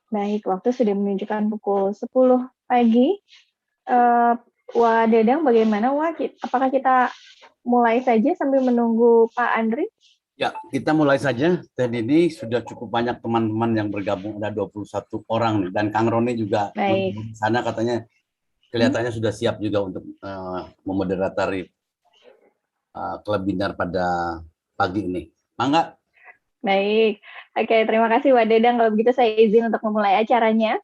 Baik, waktu sudah menunjukkan pukul 10 pagi. Wah, Dadang, bagaimana, Wah? Apakah kita mulai saja sambil menunggu Pak Andri? Ya, kita mulai saja. Dan ini sudah cukup banyak teman-teman yang bergabung, ada 21 orang nih. Dan Kang Roni juga di sana katanya kelihatannya sudah siap juga untuk memoderatori webinar pada pagi ini. Mangga. Baik, oke, terima kasih Wak Dadang. Kalau begitu saya izin untuk memulai acaranya.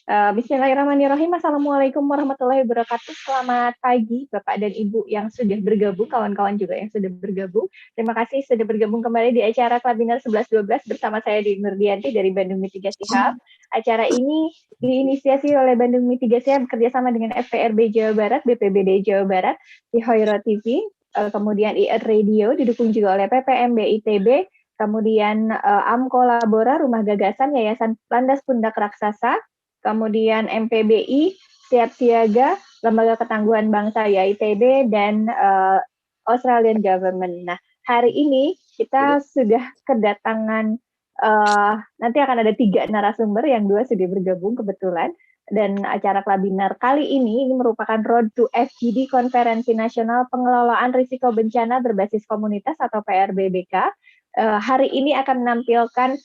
Bismillahirrahmanirrahim. Assalamualaikum warahmatullahi wabarakatuh. Selamat pagi Bapak dan Ibu yang sudah bergabung, kawan-kawan juga yang sudah bergabung. Terima kasih sudah bergabung kembali di acara Webinar 11-12 bersama saya Dewi Nurdianti dari Bandung Mitigasi Hub. Acara ini diinisiasi oleh Bandung Mitigasi Hub bekerjasama dengan FPRB Jawa Barat, BPBD Jawa Barat, di Hoiro TV, kemudian IET Radio, didukung juga oleh PPM BITB, kemudian AMKO Labora, Rumah Gagasan, Yayasan Landas Pundak Raksasa, kemudian MPBI, Siap Siaga, Lembaga Ketangguhan Bangsa YITB, dan Australian Government. Nah, hari ini kita sudah kedatangan, nanti akan ada 3 narasumber, yang 2 sudah bergabung kebetulan, dan acara webinar kali ini merupakan Road to FGD Konferensi Nasional Pengelolaan Risiko Bencana Berbasis Komunitas atau PRBBK. Hari ini akan menampilkan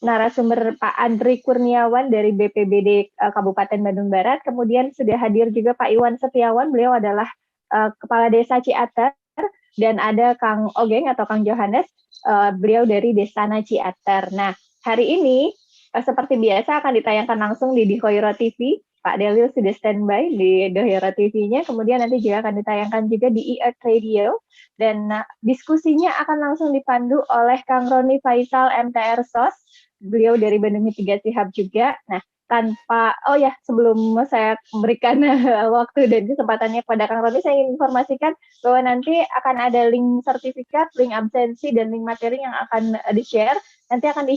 narasumber Pak Andri Kurniawan dari BPBD Kabupaten Bandung Barat. Kemudian sudah hadir juga Pak Iwan Setiawan, beliau adalah Kepala Desa Ciater, dan ada Kang Ogeng atau Kang Johannes, beliau dari Desa Ciater. Nah, hari ini seperti biasa akan ditayangkan langsung di Hoiro TV. Pak Delio sudah standby di Hoiro TV-nya, kemudian nanti juga akan ditayangkan juga di IET Radio, dan diskusinya akan langsung dipandu oleh Kang Roni Faisal MTR SOS, beliau dari Bandung Mitigasi Hub juga. Nah, sebelum saya memberikan waktu dan kesempatannya kepada Kang Roni, saya ingin informasikan bahwa nanti akan ada link sertifikat, link absensi, dan link materi yang akan di-share. Nanti akan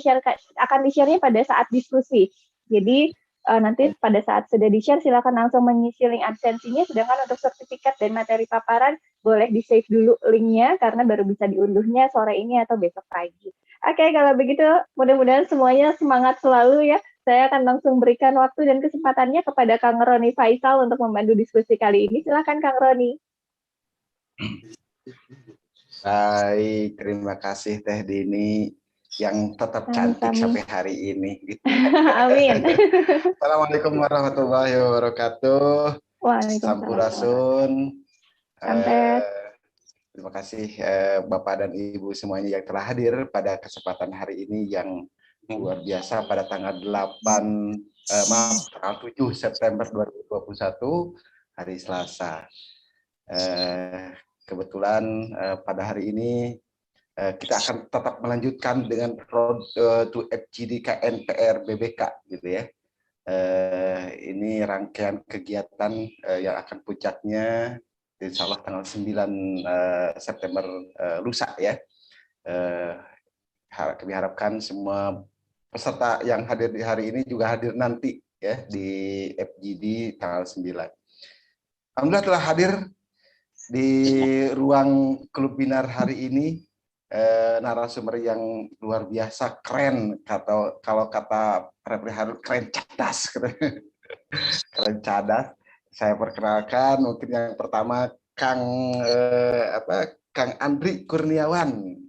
di-share-nya pada saat diskusi. Jadi nanti pada saat sudah di-share, silakan langsung mengisi link absensinya, sedangkan untuk sertifikat dan materi paparan, boleh di-save dulu linknya, karena baru bisa diunduhnya sore ini atau besok pagi. Oke, kalau begitu, mudah-mudahan semuanya semangat selalu ya. Saya akan langsung berikan waktu dan kesempatannya kepada Kang Roni Faisal untuk membantu diskusi kali ini. Silakan Kang Roni. Baik, terima kasih Teh Dini yang tetap cantik sampai hari ini. Amin. Assalamualaikum warahmatullahi wabarakatuh. Waalaikumsalam. Sampurasun. Terima kasih Bapak dan Ibu semuanya yang telah hadir pada kesempatan hari ini yang luar biasa pada tanggal 7 September 2021, hari Selasa. Kebetulan pada hari ini kita akan tetap melanjutkan dengan Road to FGD KNPR BBK gitu ya. Ini rangkaian kegiatan yang akan puncaknya insya Allah tanggal 9 September lusa ya. Kami harapkan semua peserta yang hadir di hari ini juga hadir nanti ya di FGD tanggal 9. Alhamdulillah telah hadir di ruang klub binar hari ini narasumber yang luar biasa keren, kalau kata Repri Harun keren cadas. Keren cadas. Saya perkenalkan mungkin yang pertama Kang Andri Kurniawan.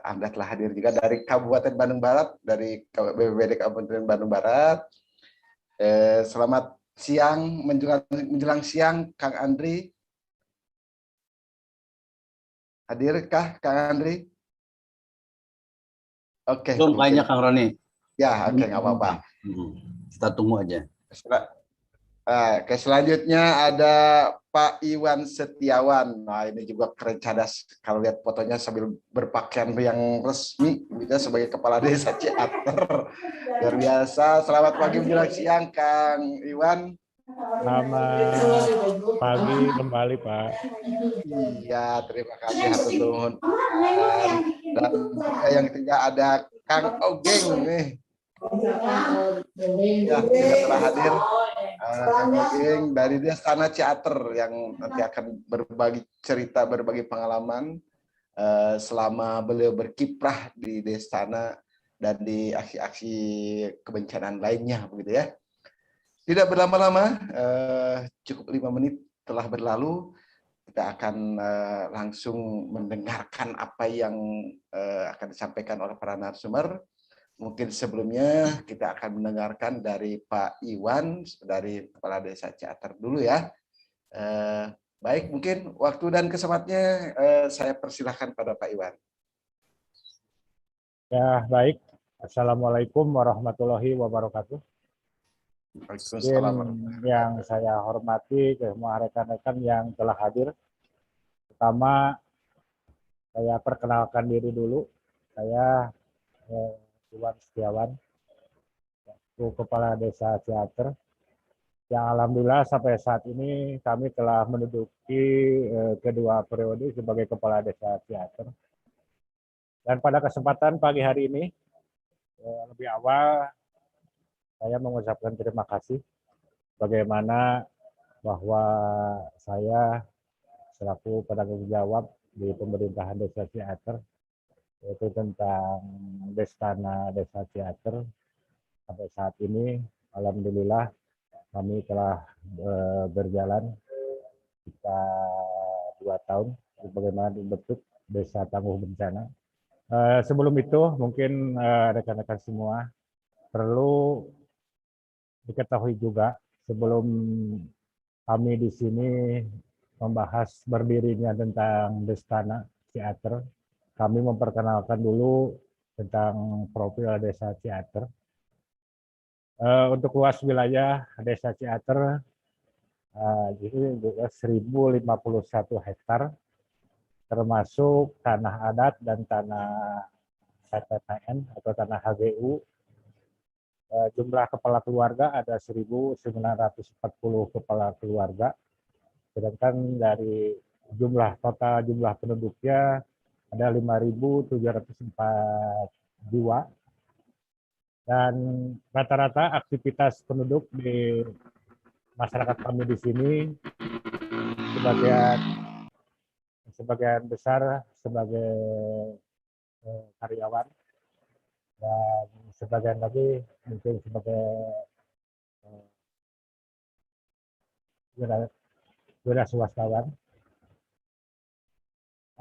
Anda telah hadir juga dari Kabupaten Bandung Barat, dari BPBD Kabupaten Bandung Barat. Selamat siang, menjelang siang, Kang Andri. Hadirkah Kang Andri? Oke. Belum kayaknya Kang Roni. Ya, oke, nggak apa-apa. Kita tunggu aja. Oke, selanjutnya ada Pak Iwan Setiawan. Nah, ini juga keren cadas. Kalau lihat fotonya sambil berpakaian yang resmi, kita sebagai Kepala Desa Ciater. Luar biasa. Selamat pagi menjelang siang, Kang Iwan. Selamat pagi kembali, Pak. Iya, terima kasih hatur nuhun. Dan juga yang ketiga ada Kang Ogeng nih. Ya, juga telah hadir. Kang Ogeng dari Desa Ciater yang nanti akan berbagi cerita, berbagi pengalaman selama beliau berkiprah di Destana dan di aksi-aksi kebencanaan lainnya, begitu ya. Tidak berlama-lama, cukup 5 menit telah berlalu, kita akan langsung mendengarkan apa yang akan disampaikan oleh para narasumber. Mungkin sebelumnya kita akan mendengarkan dari Pak Iwan, dari Kepala Desa Ciater dulu ya. Baik, mungkin waktu dan kesempatannya saya persilahkan pada Pak Iwan. Ya, baik. Assalamualaikum warahmatullahi wabarakatuh. Yang saya hormati semua rekan-rekan yang telah hadir. Pertama, saya perkenalkan diri dulu. Saya Iwan Setiawan, Kepala Desa Ciater. Yang alhamdulillah sampai saat ini kami telah menduduki kedua periode sebagai Kepala Desa Ciater. Dan pada kesempatan pagi hari ini, lebih awal saya mengucapkan terima kasih bagaimana bahwa saya selaku penanggung jawab di pemerintahan Desa Ciater, yaitu tentang Destana Desa Ciater, sampai saat ini alhamdulillah kami telah berjalan kita 2 tahun bagaimana dibentuk Desa Tangguh Bencana. Sebelum itu mungkin rekan-rekan semua perlu diketahui juga sebelum kami di sini membahas berdirinya tentang Destana Ciater, kami memperkenalkan dulu tentang profil Desa Ciater. Untuk luas wilayah Desa Ciater ini 1051 hektar, termasuk tanah adat dan tanah PTPN atau tanah HGU. Jumlah kepala keluarga ada 1.940 kepala keluarga, sedangkan dari total jumlah penduduknya ada 5.704 jiwa. Dan rata-rata aktivitas penduduk di masyarakat kami di sini sebagian besar sebagai karyawan dan sebagian lagi mungkin sebagai wira swastawan.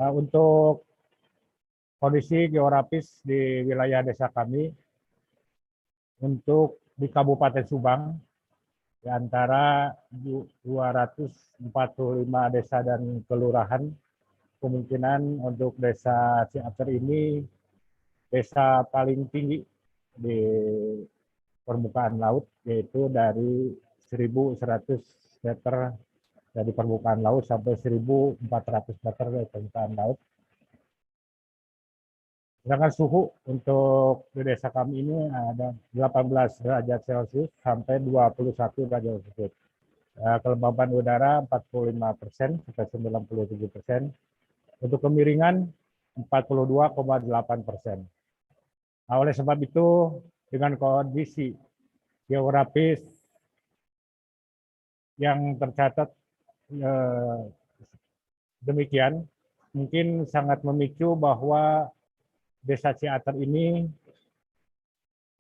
Untuk kondisi geografis di wilayah desa kami, untuk di Kabupaten Subang, di antara 245 desa dan kelurahan, kemungkinan untuk Desa Ciater ini desa paling tinggi di permukaan laut, yaitu dari 1.100 meter dari permukaan laut sampai 1.400 meter dari permukaan laut. Sedangkan suhu untuk di desa kami ini ada 18 derajat Celcius sampai 21 derajat Celcius. Kelembaban udara 45% sampai 97%. Untuk kemiringan 42,8%. Nah, oleh sebab itu, dengan kondisi geografis yang tercatat demikian, mungkin sangat memicu bahwa Desa Ciater ini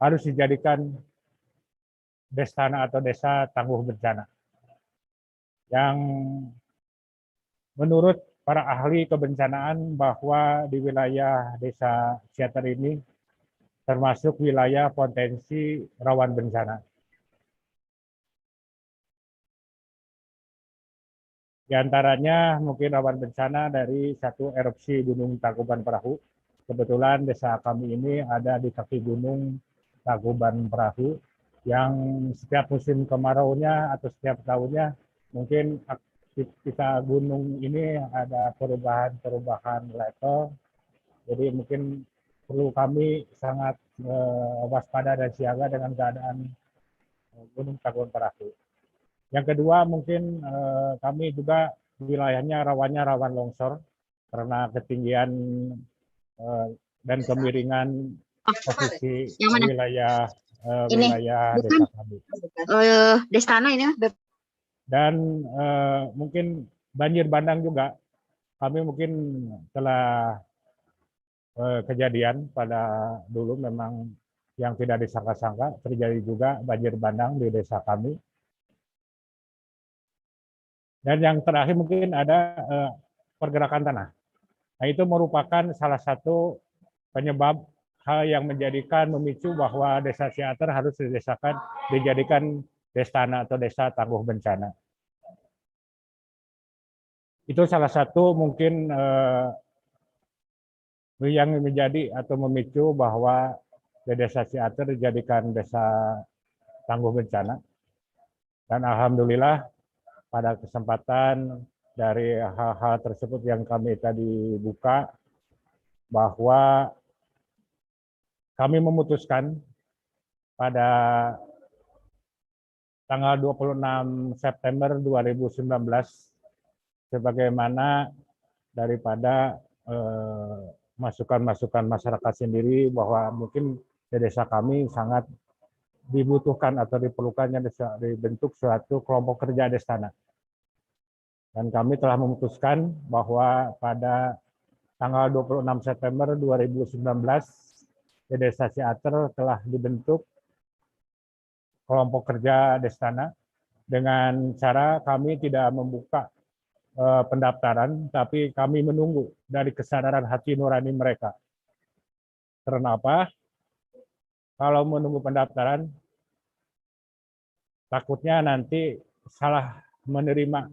harus dijadikan Destana atau Desa Tangguh Bencana. Yang menurut para ahli kebencanaan bahwa di wilayah Desa Ciater ini termasuk wilayah potensi rawan bencana. Di antaranya mungkin rawan bencana dari satu erupsi Gunung Tangkuban Perahu. Kebetulan desa kami ini ada di kaki Gunung Tangkuban Perahu yang setiap musim kemaraunya atau setiap tahunnya mungkin aktivitas gunung ini ada perubahan level. Jadi mungkin perlu kami sangat waspada dan siaga dengan keadaan Gunung Tangkuban Perahu. Yang kedua mungkin kami juga wilayahnya rawan longsor karena ketinggian dan kemiringan posisi wilayah desa kami. Destana ini. Dan mungkin banjir bandang juga kami mungkin telah kejadian pada dulu memang yang tidak disangka-sangka terjadi juga banjir bandang di desa kami. Dan yang terakhir mungkin ada pergerakan tanah. Nah, itu merupakan salah satu penyebab hal yang menjadikan memicu bahwa desa Ciater harus dijadikan destana atau desa tangguh bencana. Itu salah satu mungkin yang menjadi atau memicu bahwa desa Ciater dijadikan desa tangguh bencana. Dan alhamdulillah pada kesempatan dari hal-hal tersebut yang kami tadi buka, bahwa kami memutuskan pada tanggal 26 September 2019, sebagaimana daripada masukan-masukan masyarakat sendiri bahwa mungkin di desa kami sangat dibutuhkan atau diperlukannya dibentuk suatu kelompok kerja destana. Dan kami telah memutuskan bahwa pada tanggal 26 September 2019 di Desa Ciater telah dibentuk kelompok kerja destana dengan cara kami tidak membuka pendaftaran, tapi kami menunggu dari kesadaran hati nurani mereka. Karena apa? Kalau menunggu pendaftaran, takutnya nanti salah menerima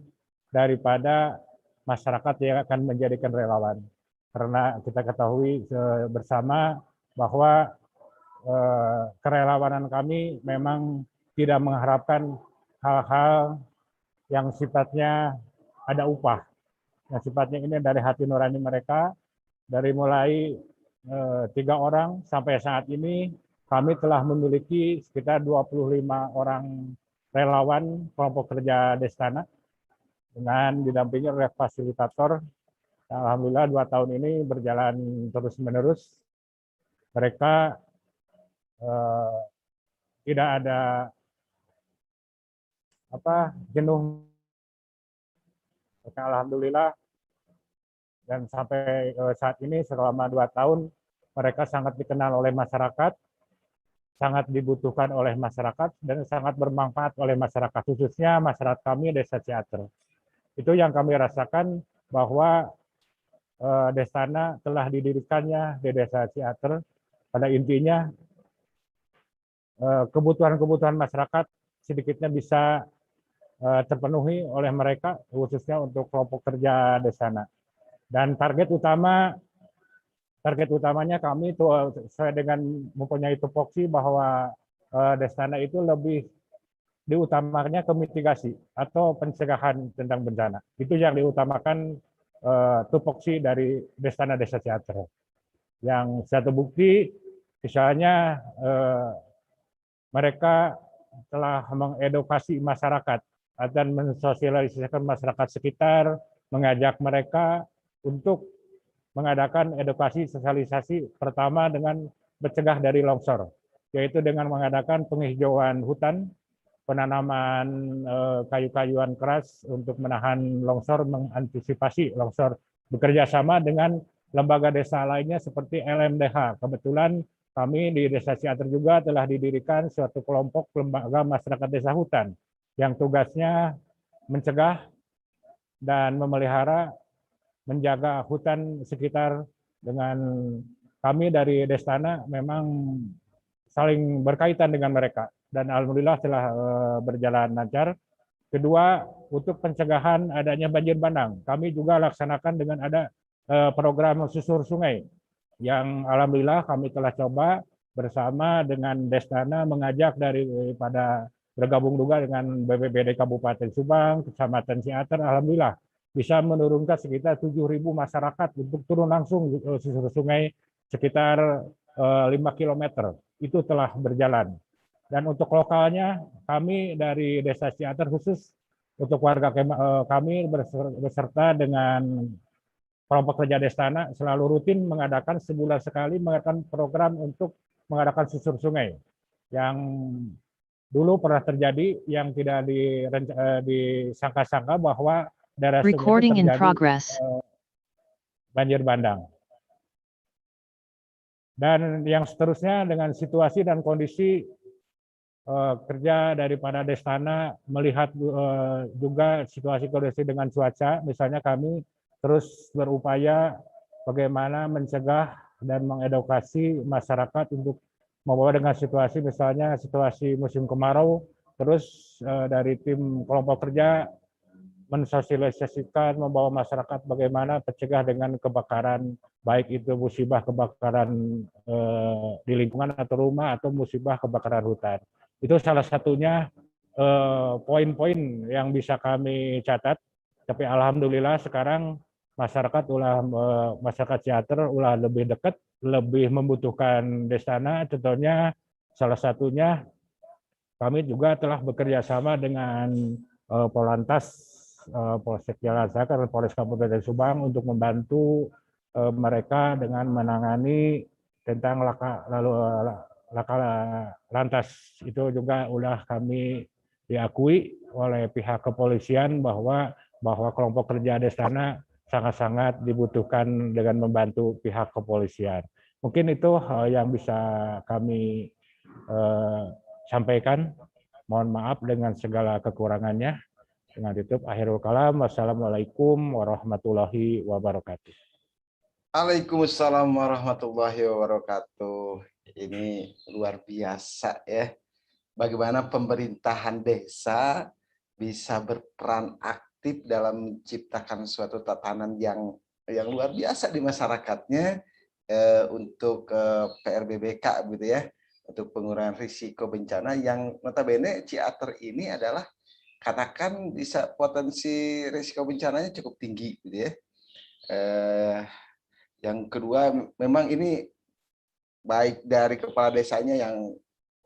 daripada masyarakat yang akan menjadikan relawan. Karena kita ketahui bersama bahwa kerelawanan kami memang tidak mengharapkan hal-hal yang sifatnya ada upah. Yang sifatnya ini dari hati nurani mereka, dari mulai 3 orang sampai saat ini kami telah memiliki sekitar 25 orang relawan kelompok kerja destana dengan didampingi oleh fasilitator. Alhamdulillah 2 tahun ini berjalan terus-menerus. Mereka tidak ada jenuh. Alhamdulillah, dan sampai saat ini selama 2 tahun mereka sangat dikenal oleh masyarakat, sangat dibutuhkan oleh masyarakat, dan sangat bermanfaat oleh masyarakat, khususnya masyarakat kami Desa Ciater. Itu yang kami rasakan bahwa destana telah didirikannya di Desa Ciater. Pada intinya kebutuhan-kebutuhan masyarakat sedikitnya bisa terpenuhi oleh mereka, khususnya untuk kelompok kerja destana. Dan target utamanya kami itu sesuai dengan mempunyai tupoksi bahwa destana itu lebih diutamakannya ke mitigasi atau pencegahan tentang bencana. Itu yang diutamakan tupoksi dari destana Desa Ciater. Yang satu bukti, misalnya mereka telah mengedukasi masyarakat dan mensosialisasikan masyarakat sekitar, mengajak mereka untuk mengadakan edukasi sosialisasi pertama dengan mencegah dari longsor, yaitu dengan mengadakan penghijauan hutan, penanaman kayu-kayuan keras untuk menahan longsor, mengantisipasi longsor, bekerja sama dengan lembaga desa lainnya seperti LMDH. Kebetulan kami di Desa Ciater juga telah didirikan suatu kelompok lembaga masyarakat desa hutan yang tugasnya mencegah dan memelihara, menjaga hutan sekitar. Dengan kami dari Destana memang saling berkaitan dengan mereka, dan alhamdulillah telah berjalan lancar. Kedua, untuk pencegahan adanya banjir bandang, kami juga laksanakan dengan ada program susur sungai yang alhamdulillah kami telah coba bersama dengan Destana, mengajak daripada bergabung juga dengan BPBD Kabupaten Subang, Kecamatan Ciater, alhamdulillah bisa menurunkan sekitar 7.000 masyarakat untuk turun langsung susur sungai sekitar 5 km. Itu telah berjalan. Dan untuk lokalnya, kami dari Desa Ciater khusus untuk warga kami beserta dengan kelompok kerja Destana selalu rutin mengadakan sebulan sekali mengadakan program untuk mengadakan susur sungai. Yang dulu pernah terjadi yang tidak disangka-sangka bahwa daerah sungai terjadi banjir bandang. Dan yang seterusnya dengan situasi dan kondisi kerja daripada Destana melihat juga situasi kondisi dengan cuaca, misalnya kami terus berupaya bagaimana mencegah dan mengedukasi masyarakat untuk membawa dengan situasi misalnya situasi musim kemarau, terus dari tim kelompok kerja mensosialisasikan, membawa masyarakat bagaimana mencegah dengan kebakaran, baik itu musibah kebakaran di lingkungan atau rumah atau musibah kebakaran hutan. Itu salah satunya poin-poin yang bisa kami catat. Tapi alhamdulillah sekarang masyarakat Ciater ulah lebih dekat, lebih membutuhkan Destana. Contohnya salah satunya kami juga telah bekerja sama dengan Polantas Polsek Jalan Sakar, Polres Kabupaten Subang untuk membantu mereka dengan menangani tentang laka lantas. Itu juga udah kami diakui oleh pihak kepolisian bahwa kelompok kerja Destana sangat-sangat dibutuhkan dengan membantu pihak kepolisian. Mungkin itu yang bisa kami sampaikan. Mohon maaf dengan segala kekurangannya. Dengan tutup akhirul kalam. Wassalamualaikum warahmatullahi wabarakatuh. Waalaikumsalam warahmatullahi wabarakatuh. Ini luar biasa ya. Bagaimana pemerintahan desa bisa berperan aktif dalam menciptakan suatu tatanan yang luar biasa di masyarakatnya untuk PRBBK gitu ya, untuk pengurangan risiko bencana yang notabene Ciater ini adalah katakan bisa potensi risiko bencananya cukup tinggi gitu ya. Yang kedua memang ini baik dari kepala desanya yang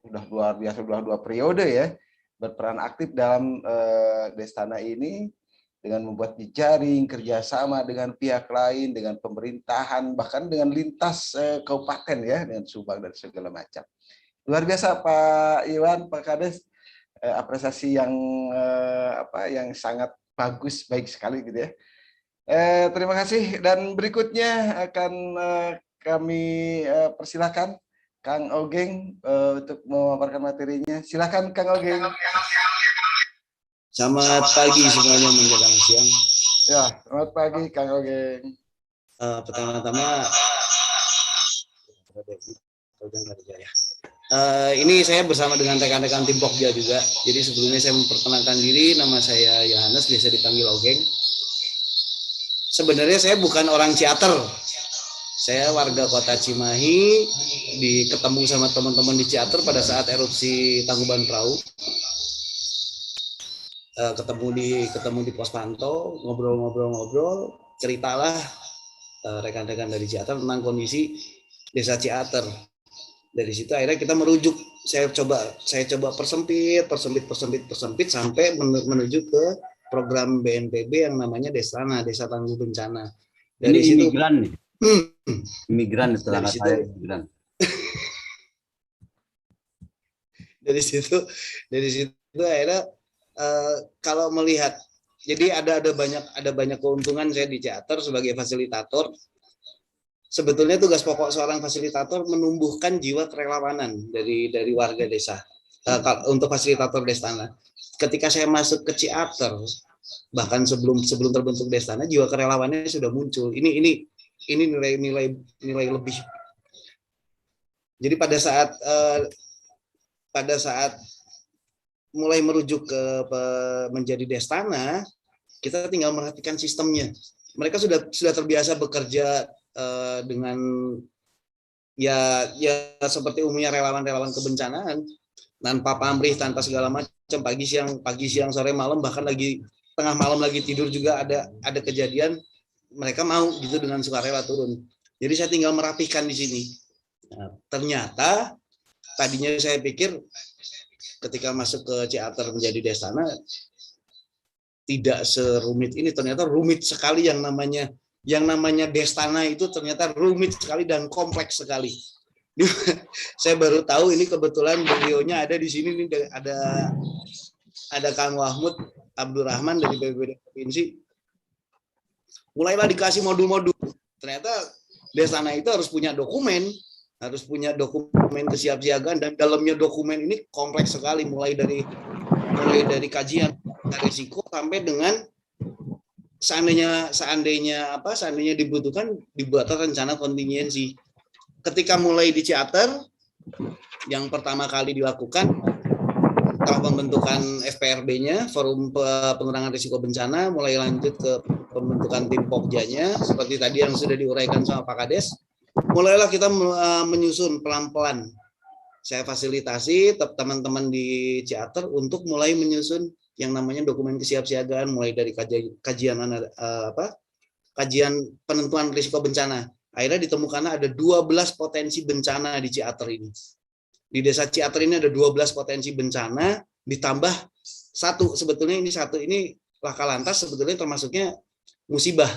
sudah luar biasa, sudah 2 periode ya, berperan aktif dalam Destana ini dengan membuat jejaring kerjasama dengan pihak lain, dengan pemerintahan, bahkan dengan lintas kabupaten ya, dengan Subang dan segala macam. Luar biasa Pak Iwan, Pak Kades, apresiasi yang yang sangat bagus, baik sekali gitu ya. Terima kasih, dan berikutnya akan kami persilahkan Kang Ogeng untuk memaparkan materinya. Silakan Kang Ogeng. Selamat pagi semuanya menjelang siang. Ya, selamat pagi Kang Ogeng. Pertama-tama ini saya bersama dengan rekan-rekan tim Pokja juga. Jadi sebelumnya saya memperkenalkan diri, nama saya Yohanes, biasa dipanggil Ogeng. Sebenarnya saya bukan orang Ciater. Saya warga kota Cimahi, ketemu sama teman-teman di Ciater pada saat erupsi Tangkuban Perahu. Ketemu di pos pantau, ngobrol-ngobrol, ceritalah rekan-rekan dari Ciater tentang kondisi desa Ciater. Dari situ akhirnya kita merujuk, saya coba persempit sampai menuju ke program BNPB yang namanya Destana, Desa Tangguh Bencana. Dari ini situ, imigran nih. Imigran setelah saya imigran. Dari situ akhirnya kalau melihat, jadi ada banyak keuntungan saya di Ciater sebagai fasilitator. Sebetulnya tugas pokok seorang fasilitator menumbuhkan jiwa kerelawanan dari warga desa untuk fasilitator Destana. Ketika saya masuk ke Ciater, bahkan sebelum terbentuk Destana, jiwa kerelawannya sudah muncul. Ini nilai lebih. Jadi pada saat mulai merujuk ke menjadi Destana, kita tinggal merhatikan sistemnya. Mereka sudah terbiasa bekerja dengan ya seperti umumnya relawan kebencanaan, tanpa pamrih, tanpa segala macam, pagi siang sore malam, bahkan lagi tengah malam lagi tidur juga ada kejadian mereka mau gitu dengan sukarela turun. Jadi saya tinggal merapikan di sini. Nah, ternyata tadinya saya pikir ketika masuk ke Ciater menjadi Destana tidak serumit ini, ternyata rumit sekali. Yang namanya Destana itu ternyata rumit sekali dan kompleks sekali. Saya baru tahu ini, kebetulan beliaunya ada di sini nih, ada Kang Wahmud Abdurrahman dari BPBD Provinsi. Mulailah dikasih modul-modul. ternyata Destana itu harus punya dokumen kesiapsiagaan, dan dalamnya dokumen ini kompleks sekali, mulai dari kajian risiko sampai dengan seandainya dibutuhkan dibuat rencana kontingensi. Ketika mulai di Ciater, yang pertama kali dilakukan setelah pembentukan FPRB-nya, Forum Pengurangan Risiko Bencana, mulai lanjut ke pembentukan tim Pokjanya, seperti tadi yang sudah diuraikan sama Pak Kades. Mulailah kita menyusun pelan-pelan. Saya fasilitasi teman-teman di Ciater untuk mulai menyusun yang namanya dokumen kesiapsiagaan, mulai dari kajian penentuan risiko bencana. Akhirnya ditemukan ada 12 potensi bencana di Ciater ini. Di desa Ciater ini ada 12 potensi bencana, ditambah satu, sebetulnya ini laka lantas sebetulnya termasuknya musibah.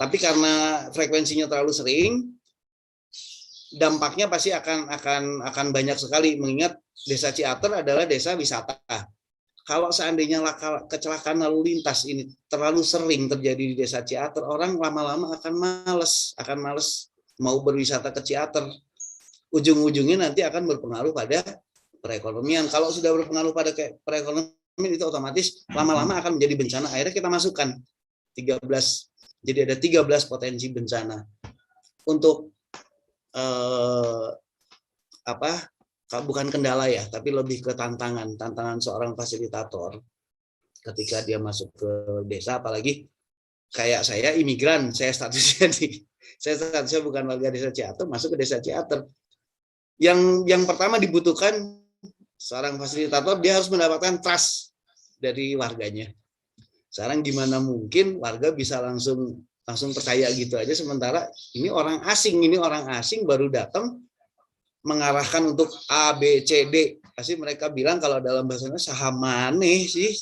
Tapi karena frekuensinya terlalu sering, dampaknya pasti akan banyak sekali, mengingat desa Ciater adalah desa wisata. Kalau seandainya kecelakaan lalu lintas ini terlalu sering terjadi di desa Ciater, orang lama-lama akan males mau berwisata ke Ciater. Ujung-ujungnya nanti akan berpengaruh pada perekonomian. Kalau sudah berpengaruh pada perekonomian, itu otomatis lama-lama akan menjadi bencana. Akhirnya kita masukkan 13. Jadi ada 13 potensi bencana. Untuk bukan kendala ya, tapi lebih ke tantangan seorang fasilitator ketika dia masuk ke desa, apalagi kayak saya imigran, saya statusnya bukan warga desa Ciater, masuk ke desa Ciater. Yang pertama dibutuhkan seorang fasilitator, dia harus mendapatkan trust dari warganya. Sekarang gimana mungkin warga bisa langsung percaya gitu aja, sementara ini orang asing baru datang mengarahkan untuk A, B, C, D. Pasti mereka bilang kalau dalam bahasanya saham maneh sih.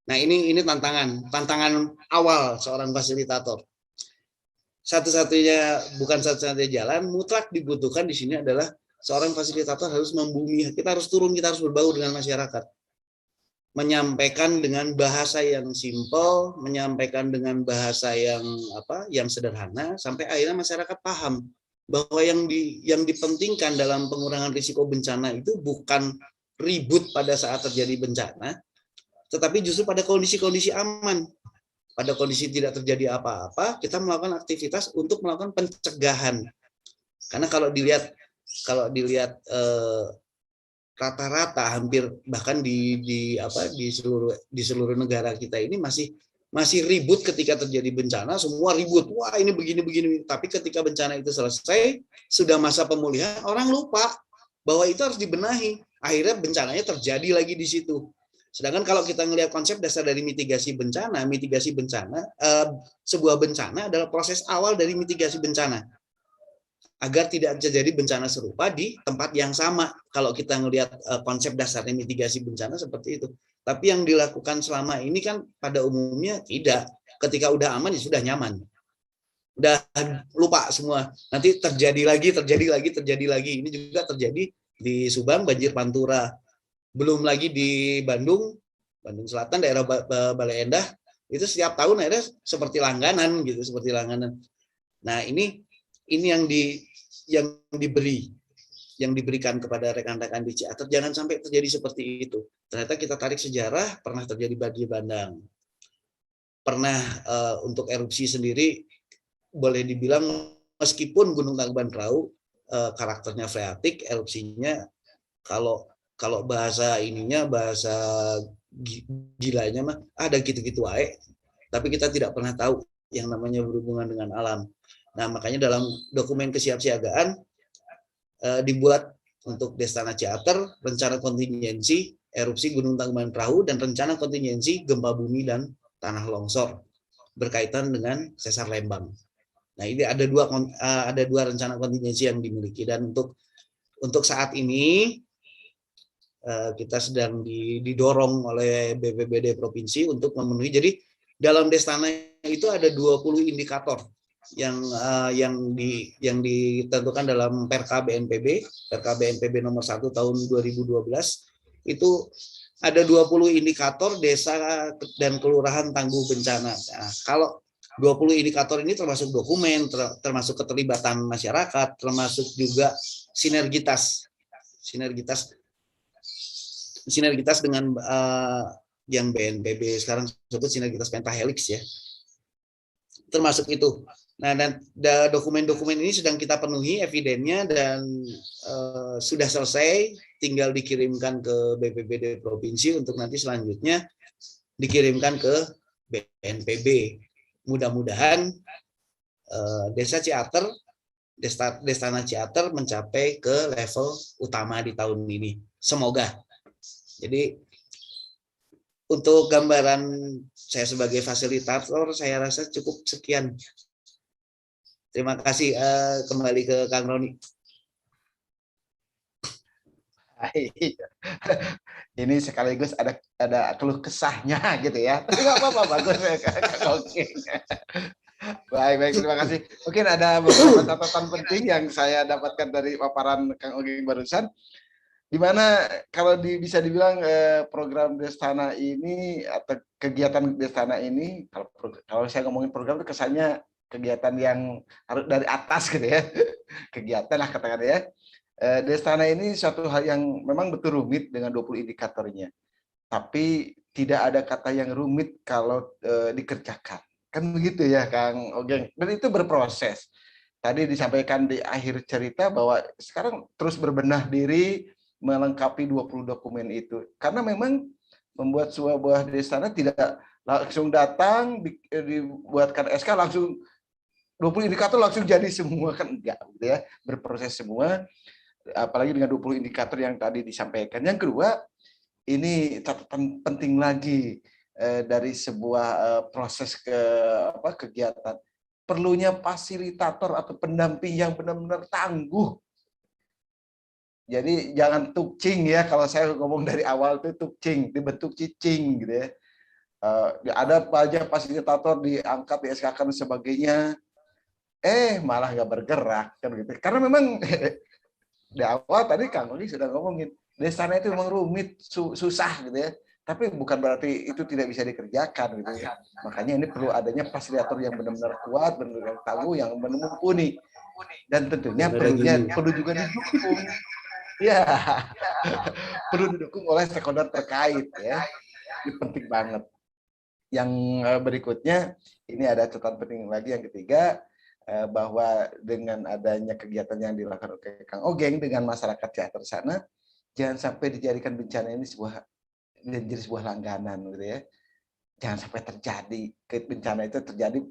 Nah, ini tantangan awal seorang fasilitator. Bukan satu-satunya jalan, mutlak dibutuhkan di sini adalah seorang fasilitator harus membumi. Kita harus turun, kita harus berbaur dengan masyarakat. Menyampaikan dengan bahasa yang simpel, menyampaikan dengan bahasa yang sederhana, sampai akhirnya masyarakat paham bahwa yang dipentingkan dalam pengurangan risiko bencana itu bukan ribut pada saat terjadi bencana, tetapi justru pada kondisi-kondisi aman. Pada kondisi tidak terjadi apa-apa, kita melakukan aktivitas untuk melakukan pencegahan. Karena kalau dilihat rata-rata hampir bahkan di seluruh negara kita ini masih ribut ketika terjadi bencana, semua ribut. Wah, ini begini. Tapi ketika bencana itu selesai, sudah masa pemulihan, orang lupa bahwa itu harus dibenahi. Akhirnya bencananya terjadi lagi di situ. Sedangkan kalau kita melihat konsep dasar dari mitigasi bencana, sebuah bencana adalah proses awal dari mitigasi bencana. Agar tidak terjadi bencana serupa di tempat yang sama. Kalau kita melihat konsep dasarnya mitigasi bencana seperti itu. Tapi yang dilakukan selama ini kan pada umumnya tidak. Ketika udah aman ya sudah nyaman. Udah lupa semua. Nanti terjadi lagi. Ini juga terjadi di Subang, banjir Pantura. Belum lagi di Bandung Selatan, daerah Bale Endah, itu setiap tahun akhirnya seperti langganan. Nah, ini yang diberikan kepada rekan-rekan di Ciater, jangan sampai terjadi seperti itu. Ternyata kita tarik sejarah, pernah terjadi banjir bandang. Pernah untuk erupsi sendiri, boleh dibilang meskipun Gunung Tangkuban Perahu karakternya freatik, erupsinya kalau bahasa gilanya mah ada gitu-gitu aja, tapi kita tidak pernah tahu yang namanya berhubungan dengan alam. Nah, makanya dalam dokumen kesiapsiagaan dibuat untuk Destana Ciater, rencana kontingensi erupsi Gunung Tangkuban Perahu dan rencana kontingensi gempa bumi dan tanah longsor berkaitan dengan sesar Lembang. Nah, ini ada dua rencana kontingensi yang dimiliki, dan untuk saat ini kita sedang didorong oleh BPBD provinsi untuk memenuhi. Jadi dalam Destana itu ada 20 indikator yang ditentukan dalam Perka BNPB nomor 1 tahun 2012. Itu ada 20 indikator desa dan kelurahan tangguh bencana. Nah, kalau 20 indikator ini termasuk dokumen, termasuk keterlibatan masyarakat, termasuk juga sinergitas dengan yang BNPB sekarang disebut sinergitas pentahelix ya. Termasuk itu. Nah, dan dokumen-dokumen ini sedang kita penuhi evidennya dan sudah selesai, tinggal dikirimkan ke BPBD provinsi untuk nanti selanjutnya dikirimkan ke BNPB. Mudah-mudahan Destana Ciater mencapai ke level utama di tahun ini. Semoga. Jadi untuk gambaran saya sebagai fasilitator, saya rasa cukup sekian. Terima kasih, kembali ke Kang Roni. Ini sekaligus ada keluh kesahnya gitu ya. Tapi nggak apa-apa, bagus ya Kang Ogeng. Baik, terima kasih. Mungkin ada beberapa catatan penting yang saya dapatkan dari paparan Kang Ogeng barusan. Di mana kalau bisa dibilang program Destana ini atau kegiatan Destana ini, kalau saya ngomongin program itu kesannya kegiatan yang harus dari atas gitu ya. Kegiatan lah katakan ya. Destana ini suatu hal yang memang betul rumit dengan 20 indikatornya. Tapi tidak ada kata yang rumit kalau dikerjakan. Kan begitu ya Kang Ogeng. Dan itu berproses. Tadi disampaikan di akhir cerita bahwa sekarang terus berbenah diri melengkapi 20 dokumen itu. Karena memang membuat sebuah Destana tidak langsung datang, dibuatkan SK langsung 20 indikator langsung jadi semua, kan enggak gitu ya, berproses semua. Apalagi dengan 20 indikator yang tadi disampaikan. Yang kedua, ini catatan penting lagi dari sebuah proses kegiatan. Perlunya fasilitator atau pendamping yang benar-benar tangguh. Jadi jangan tukcing ya, kalau saya ngomong dari awal itu tukcing, dibentuk cicing gitu ya. Ada aja fasilitator diangkat, di SK dan sebagainya, malah nggak bergerak kan gitu. Karena memang di awal tadi Kang Oli sudah ngomongin, Destana itu memang rumit, susah gitu ya. Tapi bukan berarti itu tidak bisa dikerjakan gitu ya. Makanya ini perlu adanya fasilitator yang benar-benar kuat, benar-benar tangguh, yang mumpuni. Dan tentunya perlu juga didukung. Ya, perlu didukung oleh stakeholder terkait ya. Ini penting banget. Yang berikutnya, ini ada catatan penting lagi yang ketiga, bahwa dengan adanya kegiatan yang dilakukan oleh Kang Ogeng dengan masyarakat Ciater sana, jangan sampai dijadikan bencana ini menjadi sebuah langganan gitu ya. Jangan sampai terjadi bencana itu terjadi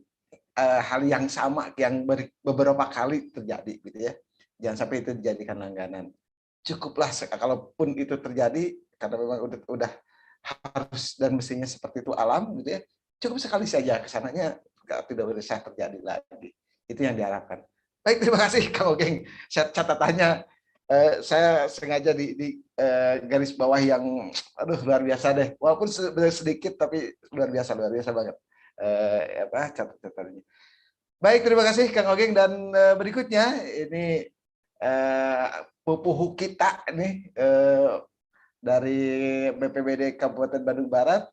hal yang sama yang beberapa kali terjadi gitu ya. Jangan sampai itu dijadikan langganan. Cukuplah kalaupun itu terjadi karena memang udah harus dan mestinya seperti itu alam gitu ya. Cukup sekali saja kesananya tidak usah terjadi lagi. Itu yang diharapkan. Baik, terima kasih Kang Ogeng. Catatannya saya sengaja di garis bawah yang luar biasa deh. Walaupun sedikit tapi luar biasa banget catatannya. Baik, terima kasih Kang Ogeng, dan berikutnya ini pupuhu kita nih dari BPBD Kabupaten Bandung Barat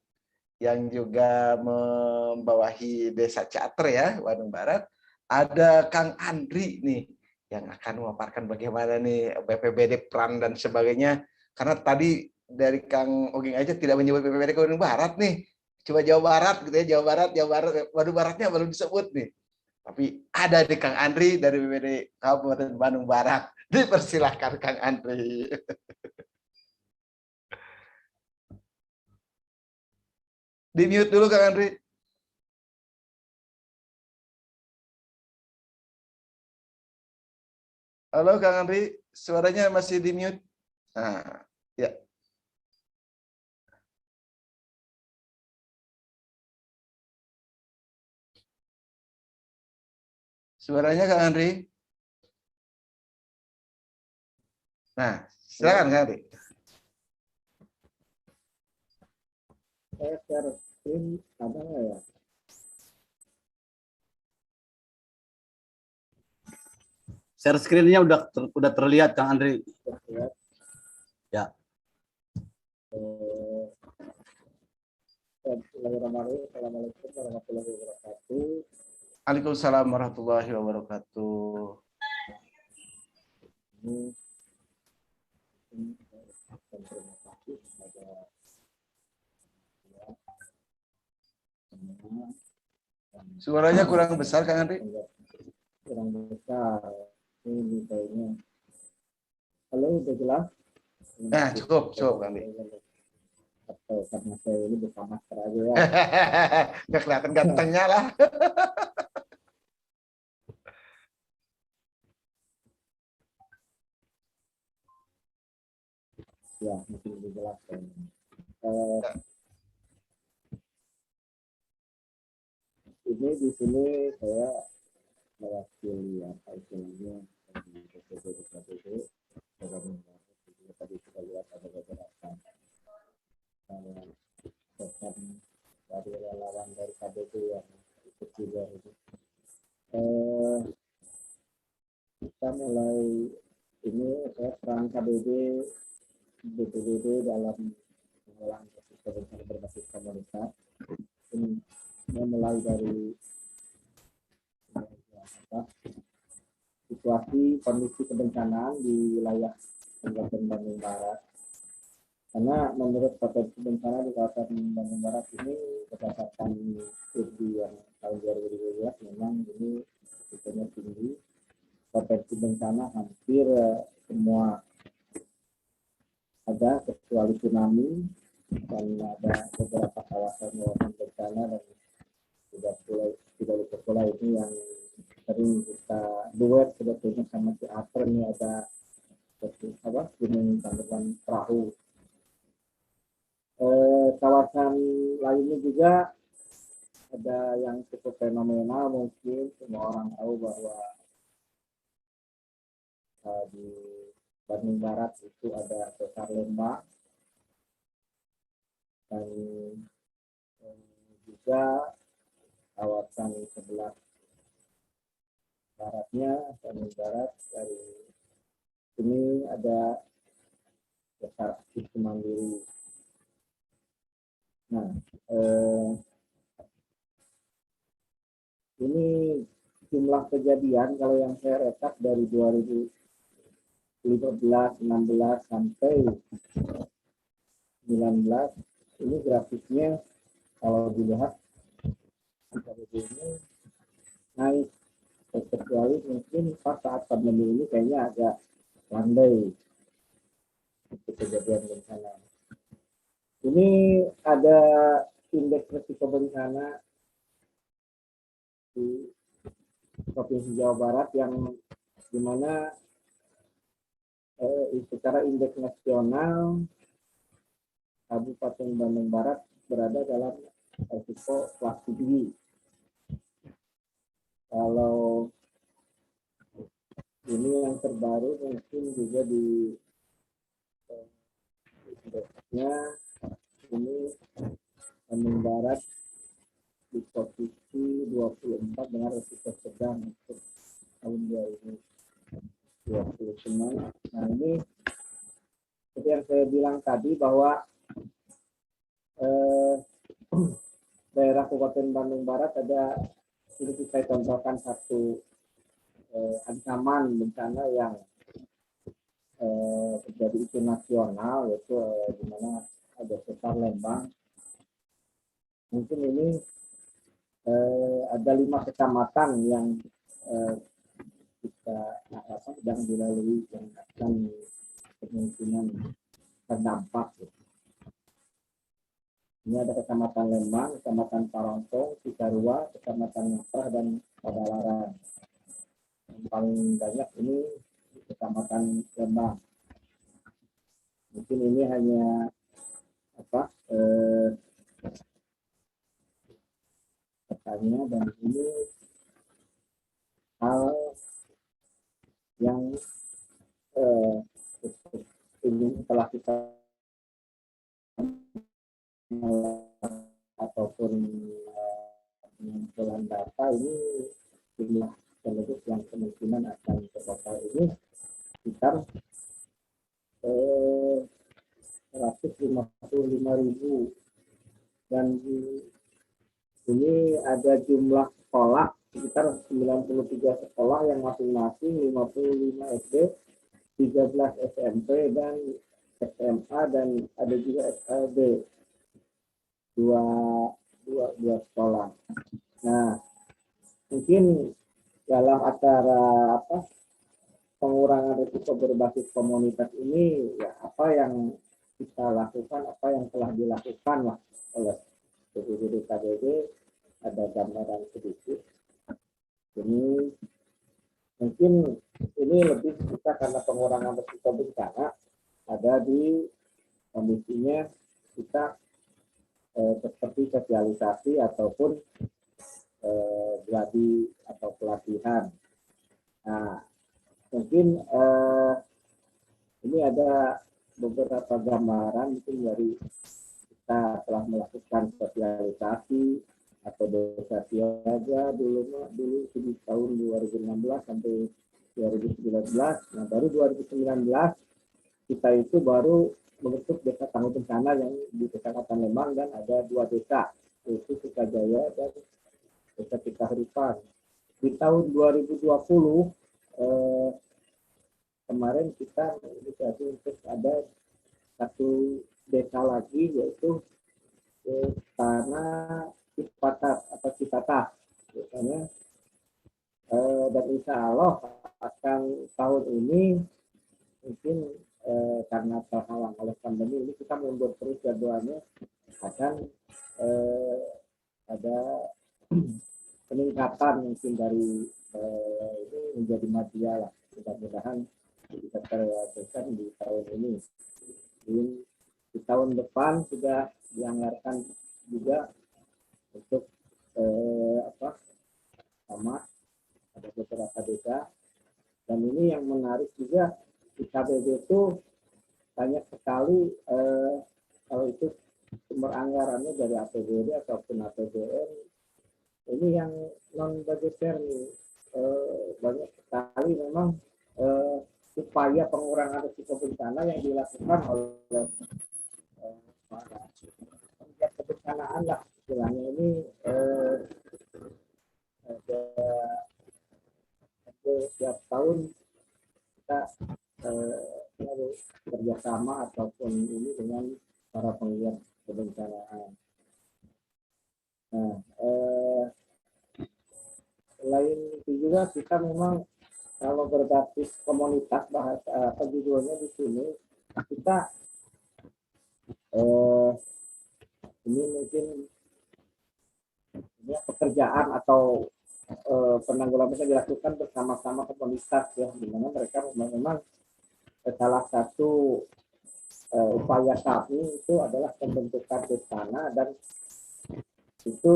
yang juga membawahi Desa Ciater ya, Bandung Barat. Ada Kang Andri nih yang akan memaparkan bagaimana nih BPBD peran dan sebagainya. Karena tadi dari Kang Ogeng aja tidak menyebut BPBD Bandung Barat nih. Coba Jawa Barat gitu ya, Jawa Barat, Bandung Baratnya belum disebut nih. Tapi ada di Kang Andri dari BPBD Kabupaten Bandung Barat. Dipersilahkan Kang Andri. Di mute dulu Kang Andri. Halo Kang Andri, suaranya masih di mute. Nah, ya. Suaranya Kang Andri. Nah, silakan Kang Andri. Saya share screen ada nggak ya? Share screen-nya udah terlihat Kang Andri. Ya. Bismillahirrahmanirrahim. Assalamualaikum warahmatullahi wabarakatuh. Waalaikumsalam warahmatullahi wabarakatuh. Suaranya kurang besar, Kang Andri. Kurang besar. Ini kayaknya. Halo, udah jelas? Nah, cukup, Kang Andri. Atau karena saya ini buka masker aja ya. Nggak kelihatan gantengnya lah. Ya, mungkin dijelaskan. Ini di sini saya mewakili apa istilahnya tadi kita lihat ada beberapa pesan dari relawan dari KBB yang ikut juga itu. Kita mulai ini peran KBB BPBD dalam mengulang bencana berbasis komunitas. Ini mulai dari situasi kondisi kebencanaan di wilayah Kabupaten Bandung Barat. Karena menurut potensi bencana di kawasan Bandung Barat ini berdasarkan studi yang tahun 2012 memang ini risikonya tinggi. Potensi bencana hampir semua ada kecuali tsunami dan ada beberapa kawasan bencana dan tidak lupa pula ini yang sering kita duet sebetulnya sama teater ini ada gunung tangkuban perahu. Kawasan lainnya juga ada yang cukup fenomenal, mungkin semua orang tahu bahwa di Bandung Barat itu ada Sesar Lembang dan juga kawasan sebelah baratnya Bandung Barat dari ini ada Sesar Semandiri. Nah, ini jumlah kejadian kalau yang saya rekap dari 2015, 16 sampai 19 ini grafiknya kalau dilihat ini naik, kecuali mungkin pas saat pandemi ini kayaknya agak landai untuk kejadian bencana. Ini ada indeks risiko bencana di Provinsi Jawa Barat yang dimana secara indeks nasional Kabupaten Bandung Barat berada dalam risiko kelas tinggi. Kalau ini yang terbaru mungkin juga di indeksnya ini Bandung Barat di posisi 24 dengan risiko sedang untuk tahun 2029. Nah ini seperti yang saya bilang tadi bahwa daerah Kabupaten Bandung Barat ada ini saya contohkan satu ancaman bencana yang terjadi itu nasional, yaitu di mana ada Sesar Lembang. Mungkin ini ada 5 kecamatan yang kita sedang dilalui yang akan kemungkinan terdampak. Ini ada Kecamatan Lembang, Kecamatan Parongpong, Cikarua, Kecamatan Naprah, dan Padalarang. Yang paling banyak ini Kecamatan Lembang. Mungkin ini hanya petanya, dan ini hal yang ini telah kita ataupun pengumpulan data ini jumlah penduduk yang kemungkinan akan terpapar ini sekitar 155.000, dan ini ada jumlah sekolah sekitar 93 sekolah yang masing-masing 55 SD, 13 SMP dan SMA, dan ada juga SLB dua sekolah. Nah, mungkin dalam acara pengurangan risiko berbasis komunitas ini, ya apa yang kita lakukan, apa yang telah dilakukan lah oleh BPBD KBD, ada gambaran sedikit. Ini mungkin ini lebih kita karena pengurangan risiko bencana ada di kondisinya kita seperti sosialisasi ataupun gladi atau pelatihan. Nah, mungkin ini ada beberapa gambaran mungkin dari kita telah melakukan sosialisasi atau desa siaga dulu di tahun 2016 sampai 2019. Nah, baru 2019 kita itu baru membentuk desa tangguh bencana yang di Kecamatan Lembang, dan ada 2 desa, yaitu Sukajaya dan Desa Cikahuripan. Di tahun 2020 kemarin kita menginisiasi untuk ada 1 desa lagi, yaitu Tanah Cipatat atau Cipatah biasanya, dan insya Allah akan tahun ini mungkin karena terhalang oleh pandemi ini kita mundur terus jadwalnya, akan ada peningkatan mungkin dari ini menjadi media lah, mudah-mudahan bisa terrealisasikan di tahun ini. Di tahun depan sudah dianggarkan juga untuk sama ada beberapa desa, dan ini yang menarik juga di KBD itu banyak sekali kalau itu sumber anggarannya dari APBD ataupun APBN, ini yang non budgeter nih, banyak sekali memang upaya pengurangan risiko bencana yang dilakukan oleh penggiat kebencanaan lah istilahnya. Ini setiap tahun kita kerjasama ataupun ini dengan para penggiat kebencanaan. Nah, selain itu juga kita memang kalau berbasis komunitas, bahasa judulnya di sini kita ini mungkin ini pekerjaan atau penanggulangan bisa dilakukan bersama-sama komunitas ya, di mana mereka memang salah satu upaya kami itu adalah pembentukan desa, dan itu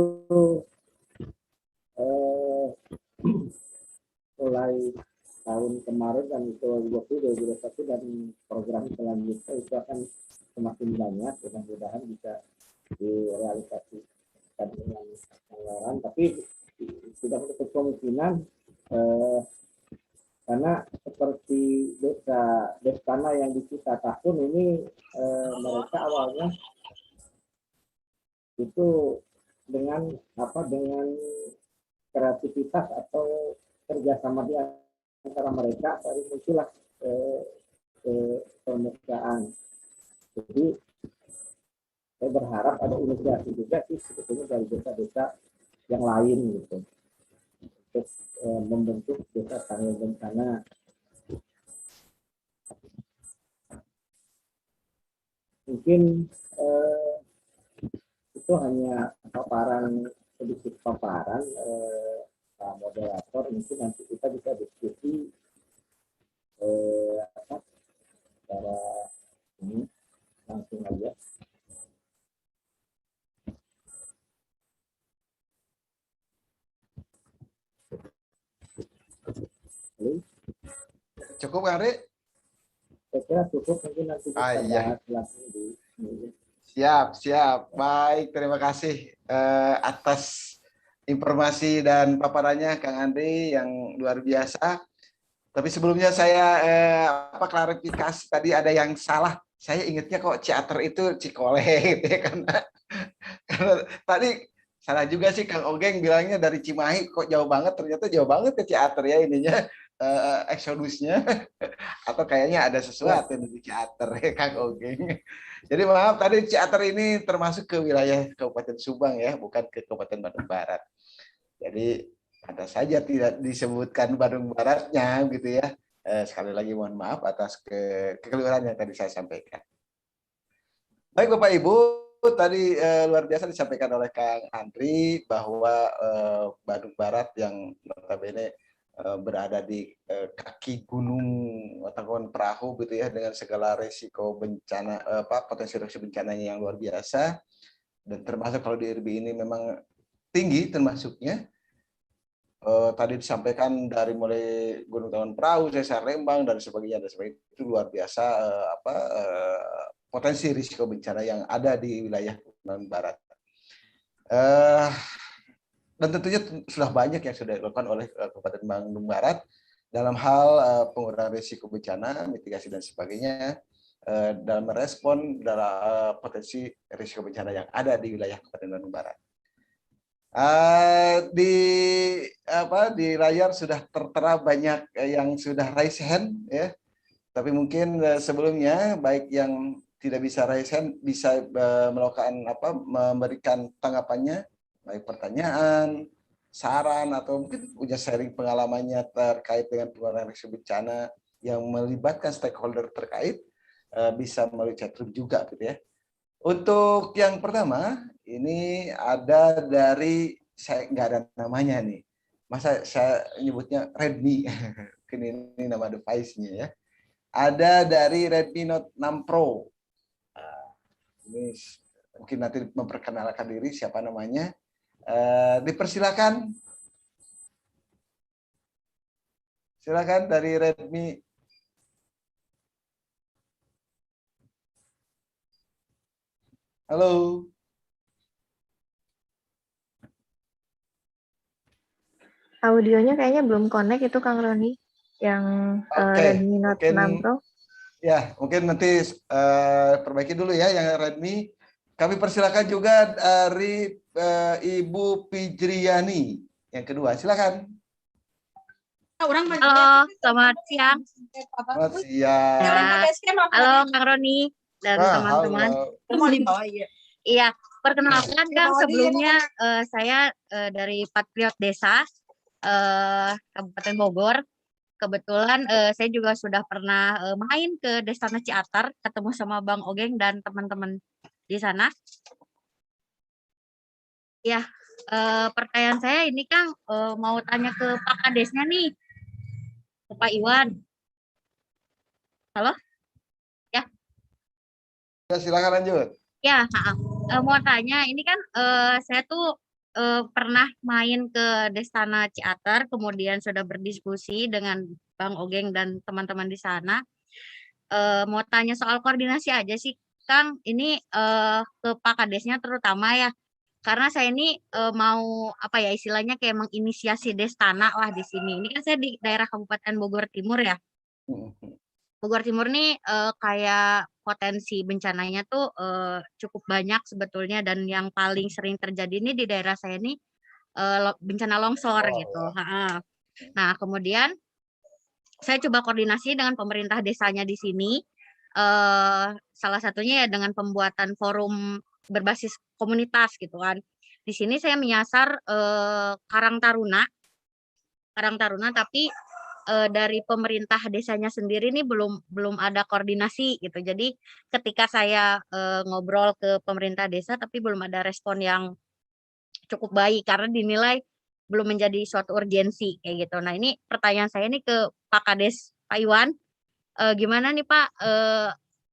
mulai tahun kemarin dan 2020, 2021 dan program selanjutnya itu akan semakin banyak, mudah-mudahan bisa direalisasikan dengan anggaran, tapi sudah menutup kemungkinan karena seperti desa Destana yang di Citatahun ini mereka awalnya itu dengan kreativitas atau kerjasama di antara mereka baru muncullah permukaan. Jadi saya berharap ada inisiasi juga sih sebetulnya dari desa-desa yang lain gitu untuk membentuk desa tangguh bencana. Mungkin itu hanya sedikit paparan Pak moderator, mungkin nanti kita bisa diskusi secara ini langsung aja. Cukup Kang Ari? Saya kira cukup, mungkin nanti kita bahas langsung di Siap. Baik, terima kasih atas informasi dan paparannya Kang Andri yang luar biasa. Tapi sebelumnya saya klarifikasi, tadi ada yang salah. Saya ingatnya kok Ciater itu Cikole gitu ya, karena tadi salah juga sih Kang Ogeng bilangnya dari Cimahi kok jauh banget, ternyata jauh banget ke Ciater ya ininya eksodusnya atau kayaknya ada sesuatu di Ciater ya Kang Ogeng. Jadi maaf tadi Ciater ini termasuk ke wilayah Kabupaten Subang ya, bukan ke Kabupaten Bandung Barat. Jadi ada saja tidak disebutkan Bandung Baratnya gitu ya. Sekali lagi mohon maaf atas kekeliruan yang tadi saya sampaikan. Baik Bapak Ibu, tadi luar biasa disampaikan oleh Kang Andri bahwa Bandung Barat yang notabene berada di kaki gunung Tangkuban Perahu gitu ya, dengan segala resiko bencana potensi resiko bencananya yang luar biasa, dan termasuk kalau di RB ini memang tinggi termasuknya. Tadi disampaikan dari mulai Gunung Tangkuban Perahu, Sesar Lembang dan sebagainya, itu luar biasa potensi risiko bencana yang ada di wilayah Bandung Barat. Dan tentunya sudah banyak yang sudah dilakukan oleh Kabupaten Bandung Barat dalam hal pengurangan risiko bencana, mitigasi dan sebagainya, dalam merespon dalam potensi risiko bencana yang ada di wilayah Kabupaten Bandung Barat. Di layar sudah tertera banyak yang sudah raise hand ya, tapi mungkin sebelumnya baik yang tidak bisa raise hand bisa melakukan memberikan tanggapannya, baik pertanyaan, saran, atau mungkin punya sharing pengalamannya terkait dengan pengurangan risiko bencana yang melibatkan stakeholder terkait, bisa melalui chatroom juga gitu ya. Untuk yang pertama, ini ada dari, saya nggak ada namanya nih. Masa saya nyebutnya Redmi, ini nama device-nya ya. Ada dari Redmi Note 6 Pro. Ini mungkin nanti memperkenalkan diri siapa namanya. Dipersilakan. Silakan dari Redmi. Halo. Audionya kayaknya belum connect itu Kang Roni yang Redmi Note 6 Pro. Ya, mungkin nanti perbaiki dulu ya yang Redmi. Kami persilakan juga dari Ibu Pijriani yang kedua. Silakan. Halo, selamat siang. Selamat siang. Halo Kang Roni dan teman-teman. Iya, perkenalkan Kang, sebelumnya saya dari Patriot Desa Kabupaten Bogor. Kebetulan saya juga sudah pernah main ke Destana Ciater, ketemu sama Bang Ogeng dan teman-teman di sana. Ya, pertanyaan saya ini Kang, mau tanya ke Pak Kadesnya nih, ke Pak Iwan. Halo? Ya. Ya, silakan lanjut. Ya, mau tanya, ini kan saya tuh pernah main ke Destana Ciater, kemudian sudah berdiskusi dengan Bang Ogeng dan teman-teman di sana. Mau tanya soal koordinasi aja sih, Kang. Ini ke Pak Kadesnya terutama ya, karena saya ini mau apa ya istilahnya kayak menginisiasi Destana lah di sini. Ini kan saya di daerah Kabupaten Bogor Timur ya. Bogor Timur nih kayak potensi bencananya tuh cukup banyak sebetulnya, dan yang paling sering terjadi ini di daerah saya ini bencana longsor gitu. Nah, kemudian saya coba koordinasi dengan pemerintah desanya di sini. Salah satunya ya dengan pembuatan forum berbasis komunitas gitu kan. Di sini saya menyasar Karang Taruna, tapi dari pemerintah desanya sendiri nih belum ada koordinasi gitu. Jadi ketika saya ngobrol ke pemerintah desa tapi belum ada respon yang cukup baik karena dinilai belum menjadi suatu urgensi kayak gitu. Nah, ini pertanyaan saya nih ke Pak Kades, Pak Iwan, gimana nih Pak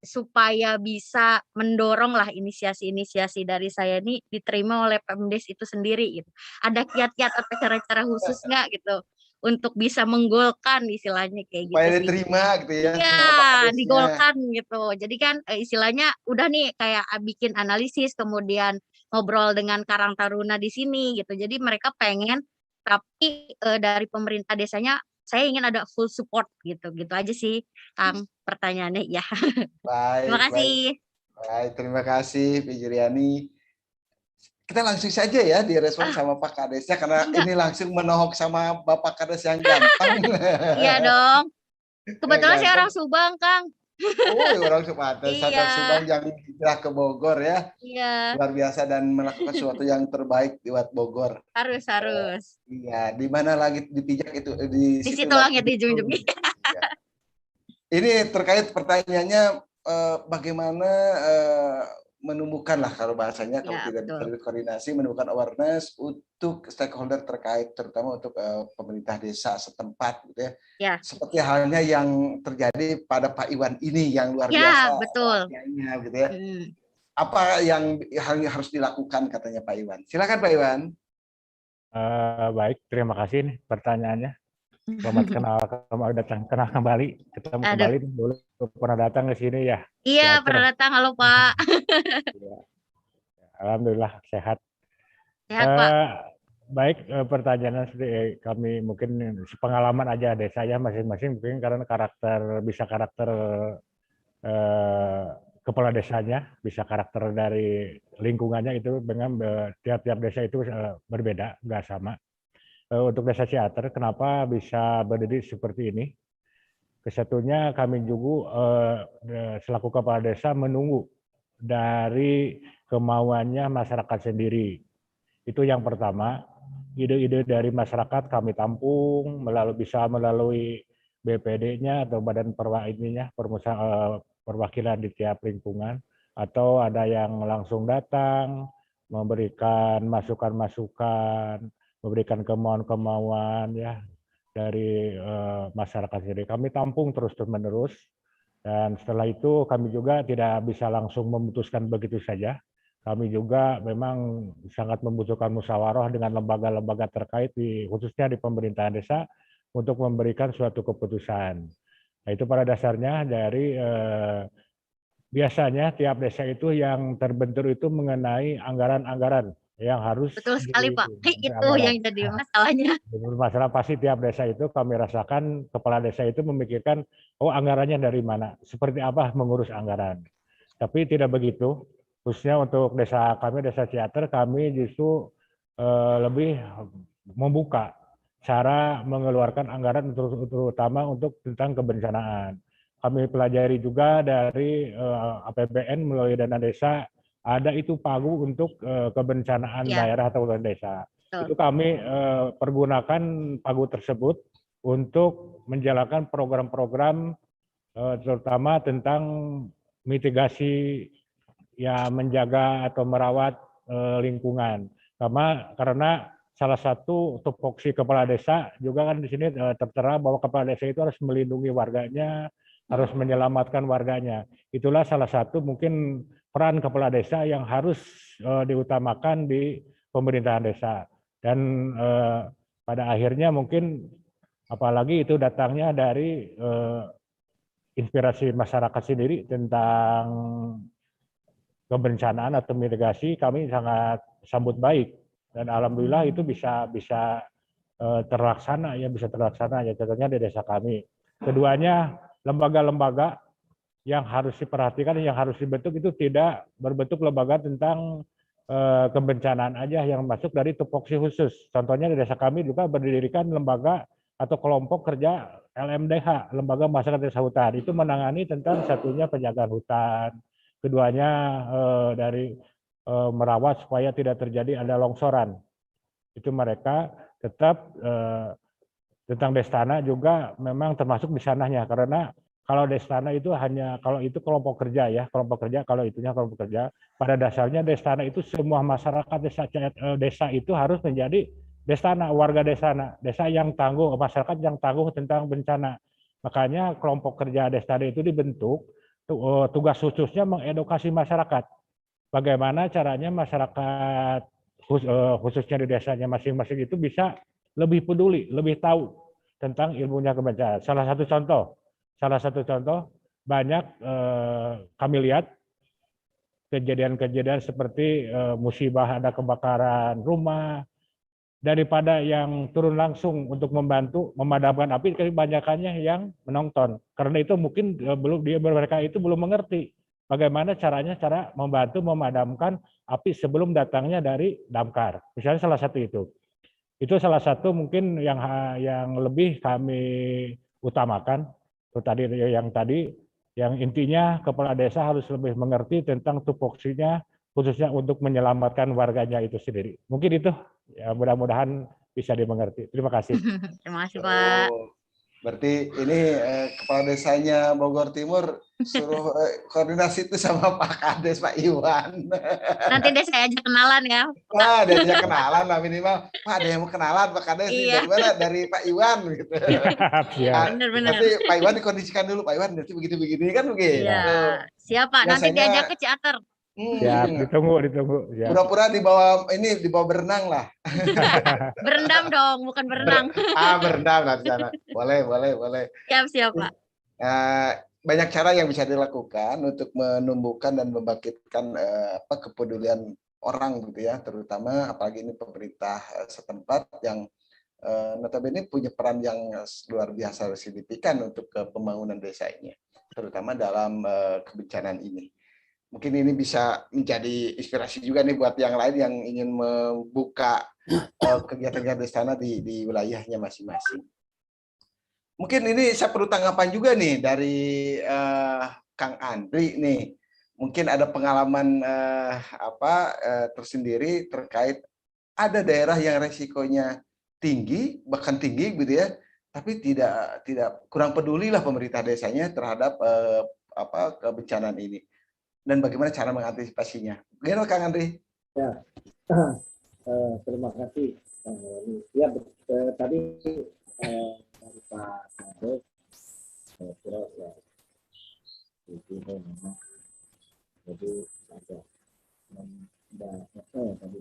supaya bisa mendorong lah inisiasi-inisiasi dari saya ini diterima oleh Pemdes itu sendiri gitu. Ada kiat-kiat atau cara-cara khusus nggak gitu untuk bisa menggolkan istilahnya kayak gitu supaya sih. diterima gitu ya. Iya, digolkan gitu. Jadi kan istilahnya udah nih kayak bikin analisis, kemudian ngobrol dengan Karang Taruna di sini gitu. Jadi mereka pengen, tapi dari pemerintah desanya saya ingin ada full support gitu. Gitu aja sih, Kang, pertanyaannya ya. Terima kasih. Baik, terima kasih Pijriani. kita langsung saja ya direspon sama Pak Kadesnya, karena ini langsung menohok sama Bapak Kades yang ganteng. Iya dong. Kebetulan saya Ganteng. orang Subang, Kang. Oh, orang Sumatera, sadar Subang Iya, yang hijrah ke Bogor ya. iya. Luar biasa dan melakukan sesuatu yang terbaik di Bogor. Harus. Iya, di mana langit dipijak itu di Di situ situ langit dijunjung. Ya. Ini terkait pertanyaannya bagaimana menemukan lah kalau bahasanya, kalau Ya, tidak betul. terlibat koordinasi, menemukan awareness untuk stakeholder terkait, terutama untuk pemerintah desa setempat gitu ya. Ya. Seperti halnya yang terjadi pada Pak Iwan ini yang luar Ya, biasa betul. perhatiannya gitu ya. Hmm. Apa yang harus dilakukan katanya Pak Iwan? Silakan Pak Iwan. Baik, terima kasih nih pertanyaannya. Selamat kenal kembali, ketemu Aduh. kembali dulu pernah datang ke sini ya. Iya, Ciater. pernah datang. Halo, Pak. Ya. Alhamdulillah sehat. Sehat, Pak. Baik, pertanyaannya seperti kami mungkin pengalaman aja deh saya masing-masing mungkin karena karakter kepala desanya, bisa karakter dari lingkungannya itu dengan tiap-tiap desa itu berbeda, nggak sama. Untuk desa Ciater, kenapa bisa berdiri seperti ini? Kesatunya kami juga selaku kepala desa menunggu dari kemauannya masyarakat sendiri. Itu yang pertama. Ide-ide dari masyarakat kami tampung melalui BPD-nya atau Badan Perwakilan di tiap lingkungan, atau ada yang langsung datang memberikan masukan-masukan, memberikan kemauan-kemauan ya dari masyarakat sendiri. Kami tampung terus-menerus, dan setelah itu kami juga tidak bisa langsung memutuskan begitu saja. Kami juga memang sangat membutuhkan musyawarah dengan lembaga-lembaga terkait, khususnya di pemerintahan desa, untuk memberikan suatu keputusan. Nah, itu pada dasarnya dari biasanya tiap desa itu yang terbentur itu mengenai anggaran-anggaran yang harus Betul sekali, Pak. Itu yang jadi masalahnya. Masalah pasti tiap desa itu kami rasakan, kepala desa itu memikirkan, oh anggarannya dari mana, seperti apa mengurus anggaran. Tapi tidak begitu, khususnya untuk desa kami, desa Ciater, kami justru lebih membuka cara mengeluarkan anggaran terutama untuk tentang kebencanaan. Kami pelajari juga dari APBN melalui dana desa, ada itu pagu untuk kebencanaan daerah atau desa. Betul. Itu kami pergunakan pagu tersebut untuk menjalankan program-program terutama tentang mitigasi ya, menjaga atau merawat lingkungan. Karena salah satu tupoksi kepala desa juga kan di sini tertera bahwa kepala desa itu harus melindungi warganya, harus menyelamatkan warganya. Itulah salah satu mungkin peran kepala desa yang harus diutamakan di pemerintahan desa. Dan pada akhirnya mungkin apalagi itu datangnya dari inspirasi masyarakat sendiri tentang kebencanaan atau mitigasi, kami sangat sambut baik, dan alhamdulillah itu bisa terlaksana ya, contohnya di desa kami. Keduanya, lembaga-lembaga yang harus diperhatikan, yang harus dibentuk itu tidak berbentuk lembaga tentang kebencanaan aja yang masuk dari tupoksi khusus. Contohnya di desa kami juga berdirikan lembaga atau kelompok kerja LMDH, Lembaga Masyarakat Desa Hutan, itu menangani tentang satunya penjagaan hutan, keduanya dari merawat supaya tidak terjadi ada longsoran. Itu mereka tetap tentang Destana juga memang termasuk di sananya, karena kalau Destana itu hanya kalau itu kelompok kerja ya, kalau itunya kelompok kerja. Pada dasarnya Destana itu semua masyarakat desa itu harus menjadi Destana, warga desa yang tangguh, masyarakat yang tangguh tentang bencana. Makanya kelompok kerja Destana itu dibentuk, tugas khususnya mengedukasi masyarakat. Bagaimana caranya masyarakat khususnya di desanya masing-masing itu bisa lebih peduli, lebih tahu tentang ilmunya kebencanaan. Salah satu contoh banyak kami lihat kejadian-kejadian seperti musibah, ada kebakaran rumah, daripada yang turun langsung untuk membantu memadamkan api, kebanyakannya yang menonton. Karena itu mungkin mereka itu belum mengerti bagaimana cara membantu memadamkan api sebelum datangnya dari damkar. Misalnya salah satu itu. Itu salah satu mungkin yang lebih kami utamakan. Itu tadi yang intinya kepala desa harus lebih mengerti tentang tupoksinya, khususnya untuk menyelamatkan warganya itu sendiri. Mungkin itu ya, mudah-mudahan bisa dimengerti. Terima kasih. Terima kasih Pak. Berarti ini kepala desanya Bogor Timur suruh koordinasi itu sama Pak Kades, Pak Iwan. Nanti deh saya ajak kenalan ya. Nah, dia ajak kenalan lah minimal. Pak, ada yang mau kenalan Pak Kades nih, dari mana? Dari Pak Iwan gitu. Benar-benar. Nanti Pak Iwan dikondisikan dulu, Pak Iwan nanti begini-begini kan begitu. Iya. Siapa? Nanti diajak ke Ciater. Siap, ditunggu. Siap. Pura-pura di bawah berenang lah. Berendam dong, bukan berenang. Berendam lah di sana. Boleh. Siap Pak. Banyak cara yang bisa dilakukan untuk menumbuhkan dan membangkitkan kepedulian orang gitu ya, terutama apalagi ini pemerintah setempat yang notabene punya peran yang luar biasa signifikan untuk pembangunan desa ini, terutama dalam kebencanaan ini. Mungkin ini bisa menjadi inspirasi juga nih buat yang lain yang ingin membuka kegiatan-kegiatan desa di wilayahnya masing-masing. Mungkin ini saya perlu tanggapan juga nih dari Kang Andri nih. Mungkin ada pengalaman tersendiri terkait ada daerah yang resikonya tinggi, bahkan tinggi gitu ya, tapi tidak kurang peduli lah pemerintah desanya terhadap kebencanaan ini. Dan bagaimana cara mengantisipasinya? Bagaimana Kang Andri? Ya, terima kasih. Ya, tadi dari Pak Kades, saya kira ya itu memang jadi ada tadi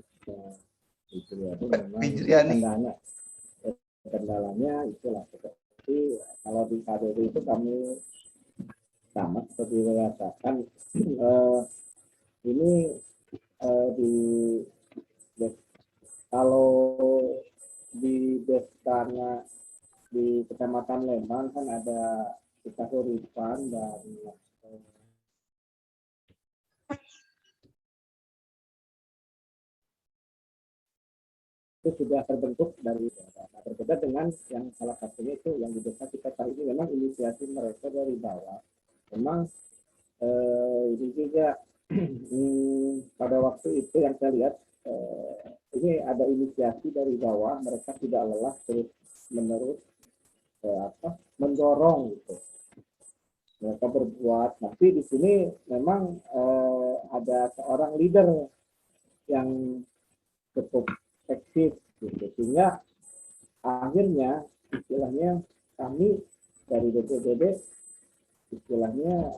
kendalanya itulah seperti kalau di KDD itu kami sama seperti dikatakan ini kalau di desa di Kecamatan Lembang kan ada kita Huripan dan itu sudah terbentuk dari berbeda dengan yang salah satunya itu yang di desa kita tahu ini memang inisiasi mereka dari bawah. Memang ini juga pada waktu itu yang saya lihat ini ada inisiasi dari bawah, mereka tidak lelah terus menerus mendorong gitu. Mereka berbuat. Tapi di sini memang ada seorang leader yang cukup eksis gitu. Sehingga akhirnya istilahnya kami dari BPBD istilahnya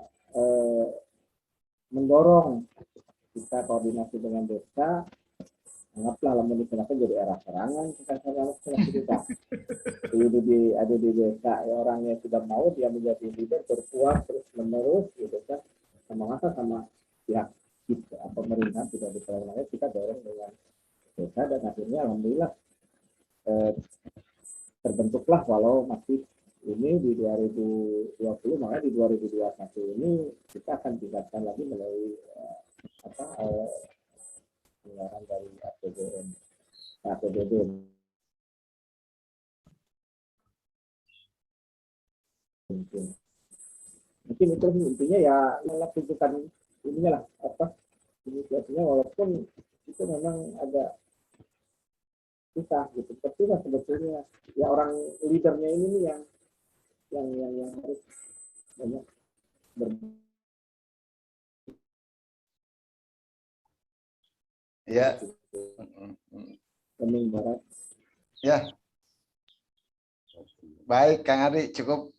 mendorong kita koordinasi dengan desa. Anggaplah lamun dikenakan jadi arah serangan kita. Ada di desa ya, orangnya sudah mau dia menjadi leader berkuat terus menerus gitu kan, sama pihak kita pemerintah tidak diperoleh, kita dorong dengan desa dan akhirnya alhamdulillah terbentuklah walau masih ini di 2020, makanya di 2021 ini kita akan tingkatkan lagi melalui anggaran dari APBD. Mungkin itu intinya ya tuntutan ininya lah inisiasinya, walaupun itu memang agak susah gitu. Tapi lah sebetulnya ya orang leadernya ini nih yang harus banyak ya. Barat. Ya. Baik Kang Ari, cukup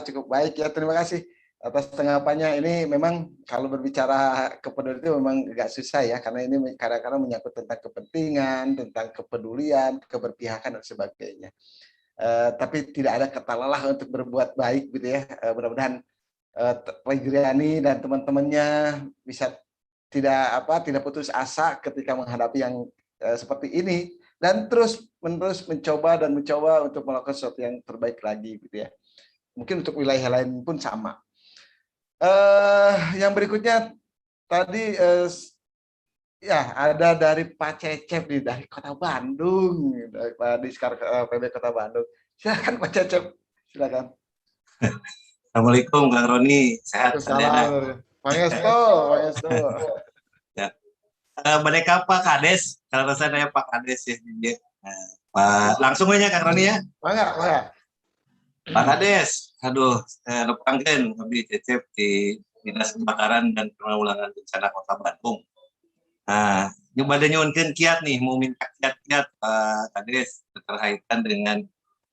cukup baik ya, terima kasih atas tanggapannya. Ini memang kalau berbicara kepedulian itu memang agak susah ya, karena ini kadang-kadang menyangkut tentang kepentingan, tentang kepedulian, keberpihakan dan sebagainya. Tapi tidak ada kata lelah untuk berbuat baik gitu ya. Mudah-mudahan Pak Ijriani dan teman-temannya bisa tidak putus asa ketika menghadapi yang seperti ini, dan terus-menerus mencoba untuk melakukan sesuatu yang terbaik lagi gitu ya. Mungkin untuk wilayah lain pun sama. Yang berikutnya tadi ya ada dari Pak Cecep nih dari Kota Bandung, dari Pak Diskar PB Kota Bandung. Silakan Pak Cecep, silakan. Assalamualaikum Kang Roni, sehat Assalamualaikum. Pangestu, Pangestu. Ya. Mereka Pak Kades, kalau saya Pak Kades ya. Pak langsung aja Kang Roni ya. Mangga. Pak Kades, aduh, repangkeun abdi Cecep di Dinas Kebakaran dan Penanggulangan Bencana Kota Bandung. Nah, nyoba nyuwunkeun kiat nih, mau minta kiat-kiat Pak Kades terkaitan dengan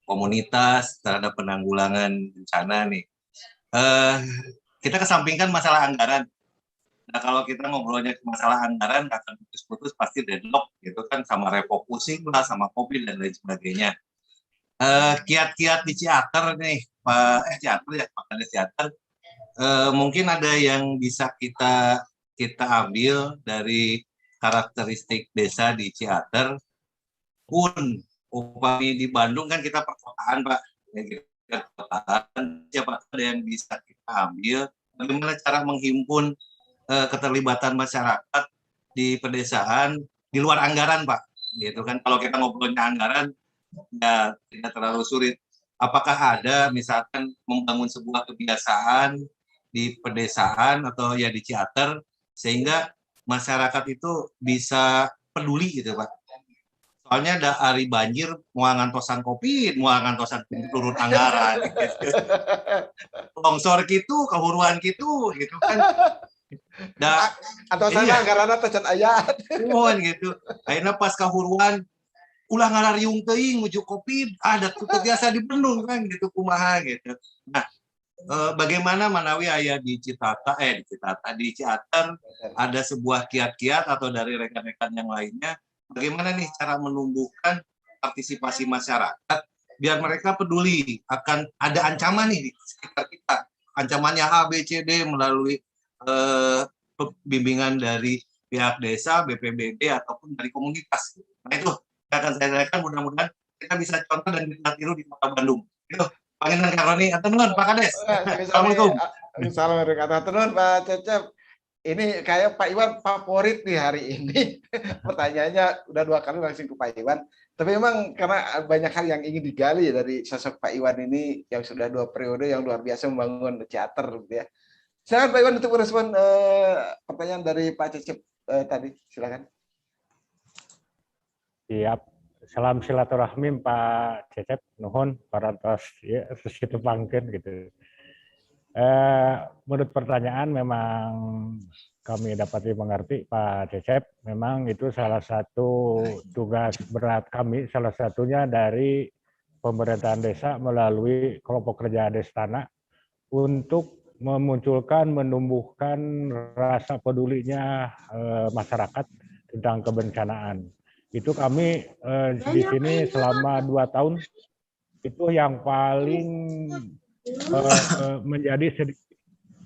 komunitas terhadap penanggulangan bencana nih. Kita kesampingkan masalah anggaran. Nah, kalau kita ngobrolnya masalah anggaran, akan putus-putus pasti deadlock gitu kan, sama refocusing lah, sama COVID dan lain sebagainya. Kiat-kiat di Ciater nih, Ciater ya, Pak Kades Ciater, mungkin ada yang bisa kita ambil dari karakteristik desa di Ciater. Pun upami di Bandung kan kita perkotaan Pak, ya, perkotaan, siapa ada yang bisa kita ambil, bagaimana cara menghimpun keterlibatan masyarakat di pedesaan di luar anggaran Pak, gitu kan. Kalau kita ngobrolnya anggaran ya tidak terlalu sulit. Apakah ada misalkan membangun sebuah kebiasaan di pedesaan atau ya di Ciater sehingga masyarakat itu bisa peduli gitu Pak. Soalnya ada hari banjir, mau ngantosan COVID, mau ngantosan turun anggaran. Gitu. Longsor gitu, kehuruan gitu kan. Atau sana anggaran tecan ayat. Gitu. Akhirnya pas kehuruan, ulah ngalariung teuing menuju COVID, ada biasa di Bandung kan gitu kumaha gitu. Nah, bagaimana Manawi aya di di Ciater ada sebuah kiat-kiat atau dari rekan-rekan yang lainnya, bagaimana nih cara menumbuhkan partisipasi masyarakat biar mereka peduli akan ada ancaman nih di sekitar kita. Ancamannya A, B, C, D melalui bimbingan dari pihak desa, BPBD ataupun dari komunitas. Nah itu akan saya tanyakan, mudah-mudahan kita bisa contoh dan kita tiru di Kota Bandung. Itu Pangeran Kang Roni, atau nuhun Pak Kades. Assalamualaikum. Assalamualaikum Pak Cecep. Ini kayak Pak Iwan favorit nih hari ini. Pertanyaannya udah 2 kali langsung ke Pak Iwan. Tapi memang karena banyak hal yang ingin digali dari sosok Pak Iwan ini yang sudah 2 periode yang luar biasa membangun Ciater gitu ya. Silakan Pak Iwan untuk merespon pertanyaan dari Pak Cecep tadi. Silakan. Siap. Salam silaturahmi Pak Cecep, nuhun parantos ya segitu pangkeun gitu. Menurut pertanyaan memang kami dapat mengerti Pak Cecep, memang itu salah satu tugas berat kami, salah satunya dari pemerintahan desa melalui kelompok kerja Destana untuk memunculkan, menumbuhkan rasa pedulinya masyarakat tentang kebencanaan. Itu kami di sini selama 2 tahun itu yang paling menjadi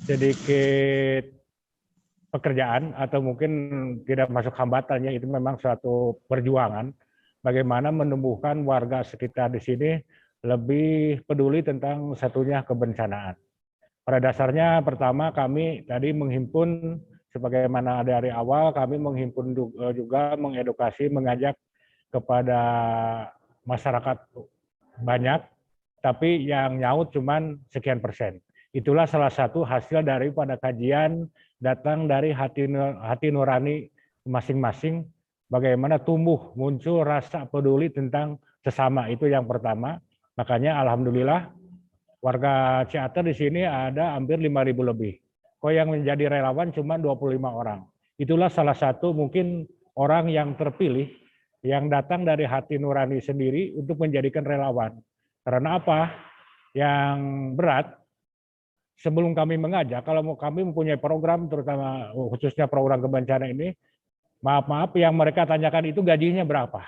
sedikit pekerjaan atau mungkin tidak masuk hambatannya, itu memang suatu perjuangan bagaimana menumbuhkan warga sekitar di sini lebih peduli tentang satunya kebencanaan. Pada dasarnya pertama kami tadi menghimpun, sebagaimana dari awal kami menghimpun juga mengedukasi, mengajak kepada masyarakat banyak, tapi yang nyaut cuman sekian persen. Itulah salah satu hasil daripada kajian datang dari hati nurani masing-masing, bagaimana tumbuh muncul rasa peduli tentang sesama, itu yang pertama. Makanya alhamdulillah warga Ciater di sini ada hampir 5.000 lebih. Kok yang menjadi relawan cuma 25 orang. Itulah salah satu mungkin orang yang terpilih yang datang dari hati nurani sendiri untuk menjadikan relawan. Karena apa? Yang berat, sebelum kami mengajak, kalau kami mempunyai program, terutama khususnya program kebencanaan ini, maaf yang mereka tanyakan itu gajinya berapa.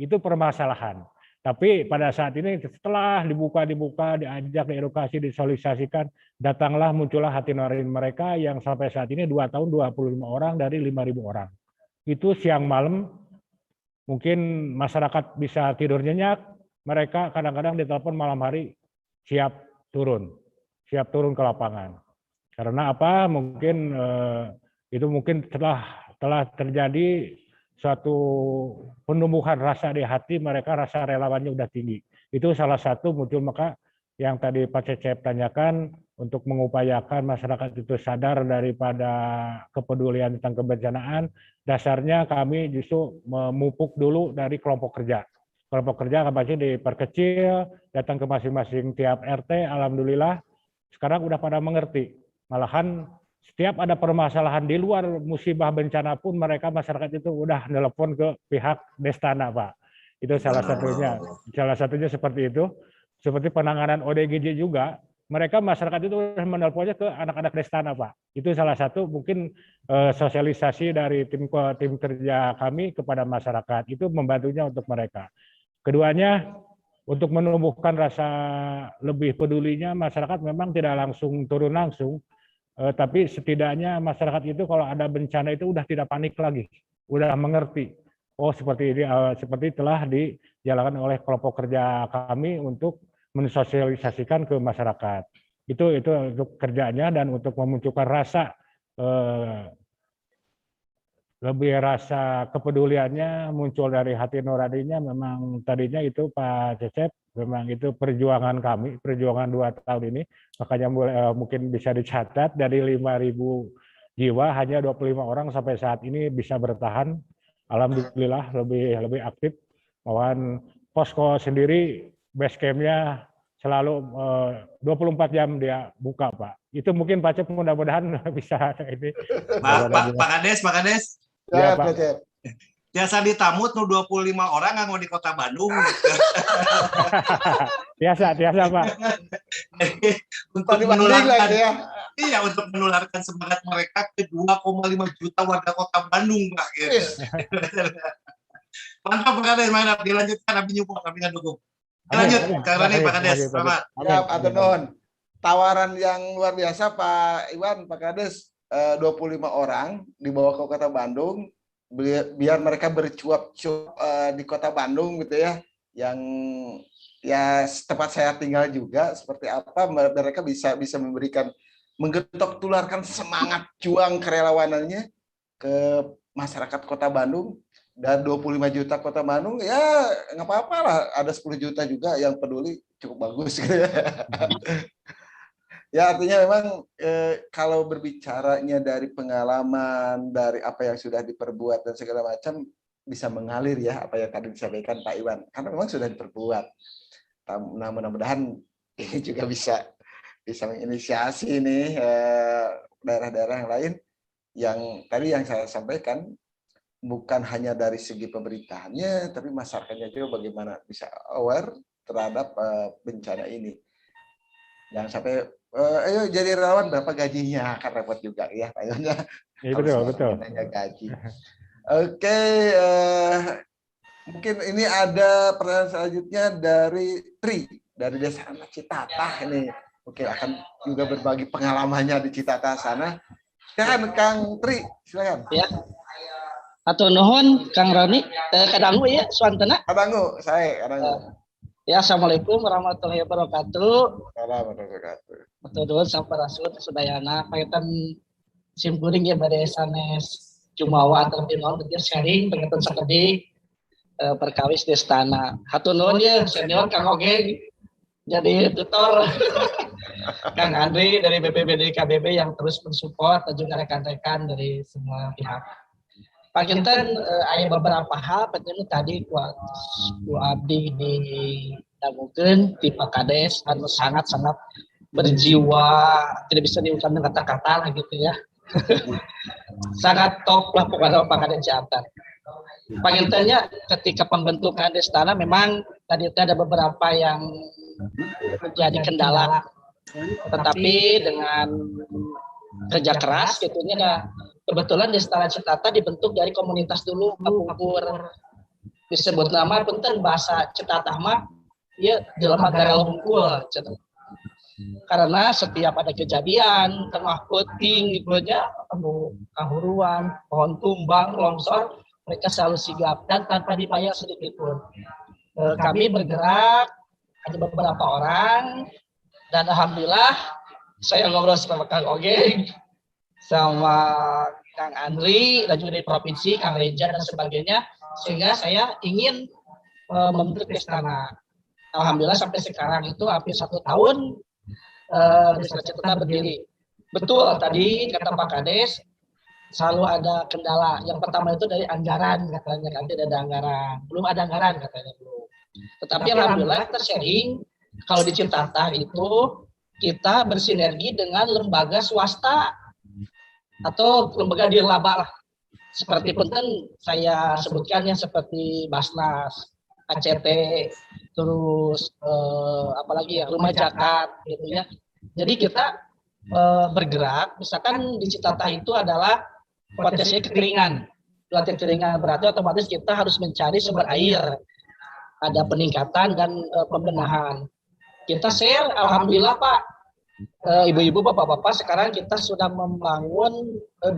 Itu permasalahan. Tapi pada saat ini setelah dibuka, diajak, diedukasi, disosialisasikan, datanglah muncullah hati nurani mereka yang sampai saat ini 2 tahun 25 orang dari 5.000 orang. Itu siang malam, mungkin masyarakat bisa tidur nyenyak, mereka kadang-kadang ditelepon malam hari siap turun ke lapangan. Karena apa? Mungkin itu mungkin telah terjadi suatu penumbuhan rasa di hati mereka, rasa relawannya udah tinggi. Itu salah satu muncul, maka yang tadi Pak Cecep tanyakan untuk mengupayakan masyarakat itu sadar daripada kepedulian tentang kebencanaan, dasarnya kami justru memupuk dulu dari kelompok kerja. Kelompok kerja kami diperkecil, datang ke masing-masing tiap RT, alhamdulillah sekarang udah pada mengerti. Malahan setiap ada permasalahan di luar musibah bencana pun mereka masyarakat itu udah nelpon ke pihak Destana, Pak. Itu salah satunya. Salah satunya seperti itu. Seperti penanganan ODGJ juga, mereka masyarakat itu udah menelponnya ke anak-anak Destana, Pak. Itu salah satu mungkin sosialisasi dari tim kerja kami kepada masyarakat. Itu membantunya untuk mereka. Keduanya, untuk menumbuhkan rasa lebih pedulinya, masyarakat memang tidak langsung turun langsung, tapi setidaknya masyarakat itu kalau ada bencana itu udah tidak panik lagi, udah mengerti. Oh seperti ini, seperti telah dijalankan oleh kelompok kerja kami untuk mensosialisasikan ke masyarakat. Itu untuk kerjanya, dan untuk memunculkan rasa lebih rasa kepeduliannya muncul dari hati nuraninya. Memang tadinya itu Pak Cecep, memang itu perjuangan kami, perjuangan 2 tahun ini, makanya mungkin bisa dicatat dari 5.000 jiwa hanya 25 orang sampai saat ini bisa bertahan. Alhamdulillah lebih aktif. Malahan posko sendiri base camp-nya selalu 24 jam dia buka, Pak. Itu mungkin Pak Cep mudah-mudahan bisa ini. Pak Kades. Ya, Pak. Biasa ditamut nu 25 orang nganggo di Kota Bandung. Biasa Pak. Untuk menularkan, iya, untuk menularkan semangat mereka ke 2,5 juta warga Kota Bandung, Pak. Gitu. Mantap, Pak Kades, mantap. Dilanjutkan, Abi nyupport, Abi ngedukung. Lanjut, karena nih Pak Kades, selamat. Ya, Atenon. Tawaran yang luar biasa Pak Iwan, Pak Kades, 25 orang dibawa ke Kota Bandung, biar mereka bercuap-cuap di Kota Bandung gitu ya, yang ya tempat saya tinggal juga, seperti apa mereka bisa memberikan, menggetok tularkan semangat juang kerelawanannya ke masyarakat Kota Bandung. Dan 25 juta Kota Bandung, ya nggak apa-apa lah, ada 10 juta juga yang peduli, cukup bagus gitu ya. Ya artinya memang kalau berbicaranya dari pengalaman, dari apa yang sudah diperbuat dan segala macam, bisa mengalir ya apa yang tadi disampaikan Pak Iwan, karena memang sudah diperbuat. Nah, mudah-mudahan ini juga bisa menginisiasi nih daerah-daerah yang lain, yang tadi yang saya sampaikan, bukan hanya dari segi pemerintahannya, tapi masyarakatnya juga bagaimana bisa aware terhadap bencana ini. Jangan sampai ayo jadi relawan berapa gajinya, kan repot juga ya kayaknya. Ya, betul. Gaji. Oke, mungkin ini ada pertanyaan selanjutnya dari Tri dari Desa Anak Citatah ini. Oke, akan juga berbagi pengalamannya di Citatah sana. Silakan Kang Tri, silakan. Ya. Atau nuhun Kang Roni, kadangku ya Swantena. Kadangku, saya kadangku. Ya, assalamualaikum warahmatullahi wabarakatuh. Warahmatullahi wabarakatuh. Betul sampurasun Sudayana, paitan simkuring ya pada sanes Jumawa atau Timor betul sharing pengen sakedi perkawis Destana. Hatur nuhun ya senior Kang Ogeng jadi tutor. Kang Andri dari BPBD KBB yang terus mensupport dan juga rekan-rekan dari semua pihak. Pak Kinten, ada beberapa hal penting tadi buat abdi di Damukeun di Pak Kades harus sangat-sangat berjiwa, tidak bisa diungkapkan kata-kata lah gitu ya. Sangat top lah pokoknya Pak Kades Ciater. Pak Kintennya ketika pembentukan Destana memang tadi ada beberapa yang menjadi kendala, tetapi dengan kerja keras gitunya ada. Kebetulan Destana Citata dibentuk dari komunitas dulu kapungkur, disebut nama punten bahasa Citata mah ya jelema gara hungkul. Karena setiap ada kejadian tengah puting gitu aja, kahuruan, pohon tumbang, longsor, mereka selalu sigap dan tanpa dibayar sedikit pun. Kami bergerak, ada beberapa orang dan alhamdulillah saya ngobrol sama Kang Ogeng, sama Kang Andri, dan juga dari provinsi, Kang Reja dan sebagainya, sehingga saya ingin membentuk Destana. Alhamdulillah sampai sekarang itu hampir 1 tahun Desa Citata berdiri. Betul tadi kata Pak Kades, selalu ada kendala. Yang pertama itu dari anggaran, katanya kan tidak ada anggaran, belum ada anggaran katanya belum. Tetapi alhamdulillah kita sharing kalau di Citata itu kita bersinergi dengan lembaga swasta atau lembaga nirlaba lah. Seperti punten saya sebutkan yang seperti Basnas, ACT, terus apalagi ya Rumah Zakat gitu ya. Jadi kita bergerak, misalkan di Citata itu adalah potensi kekeringan. Kekeringan berarti otomatis kita harus mencari sumber air. Ada peningkatan dan pembenahan. Kita share, alhamdulillah Pak, ibu-ibu, bapak-bapak, sekarang kita sudah membangun 2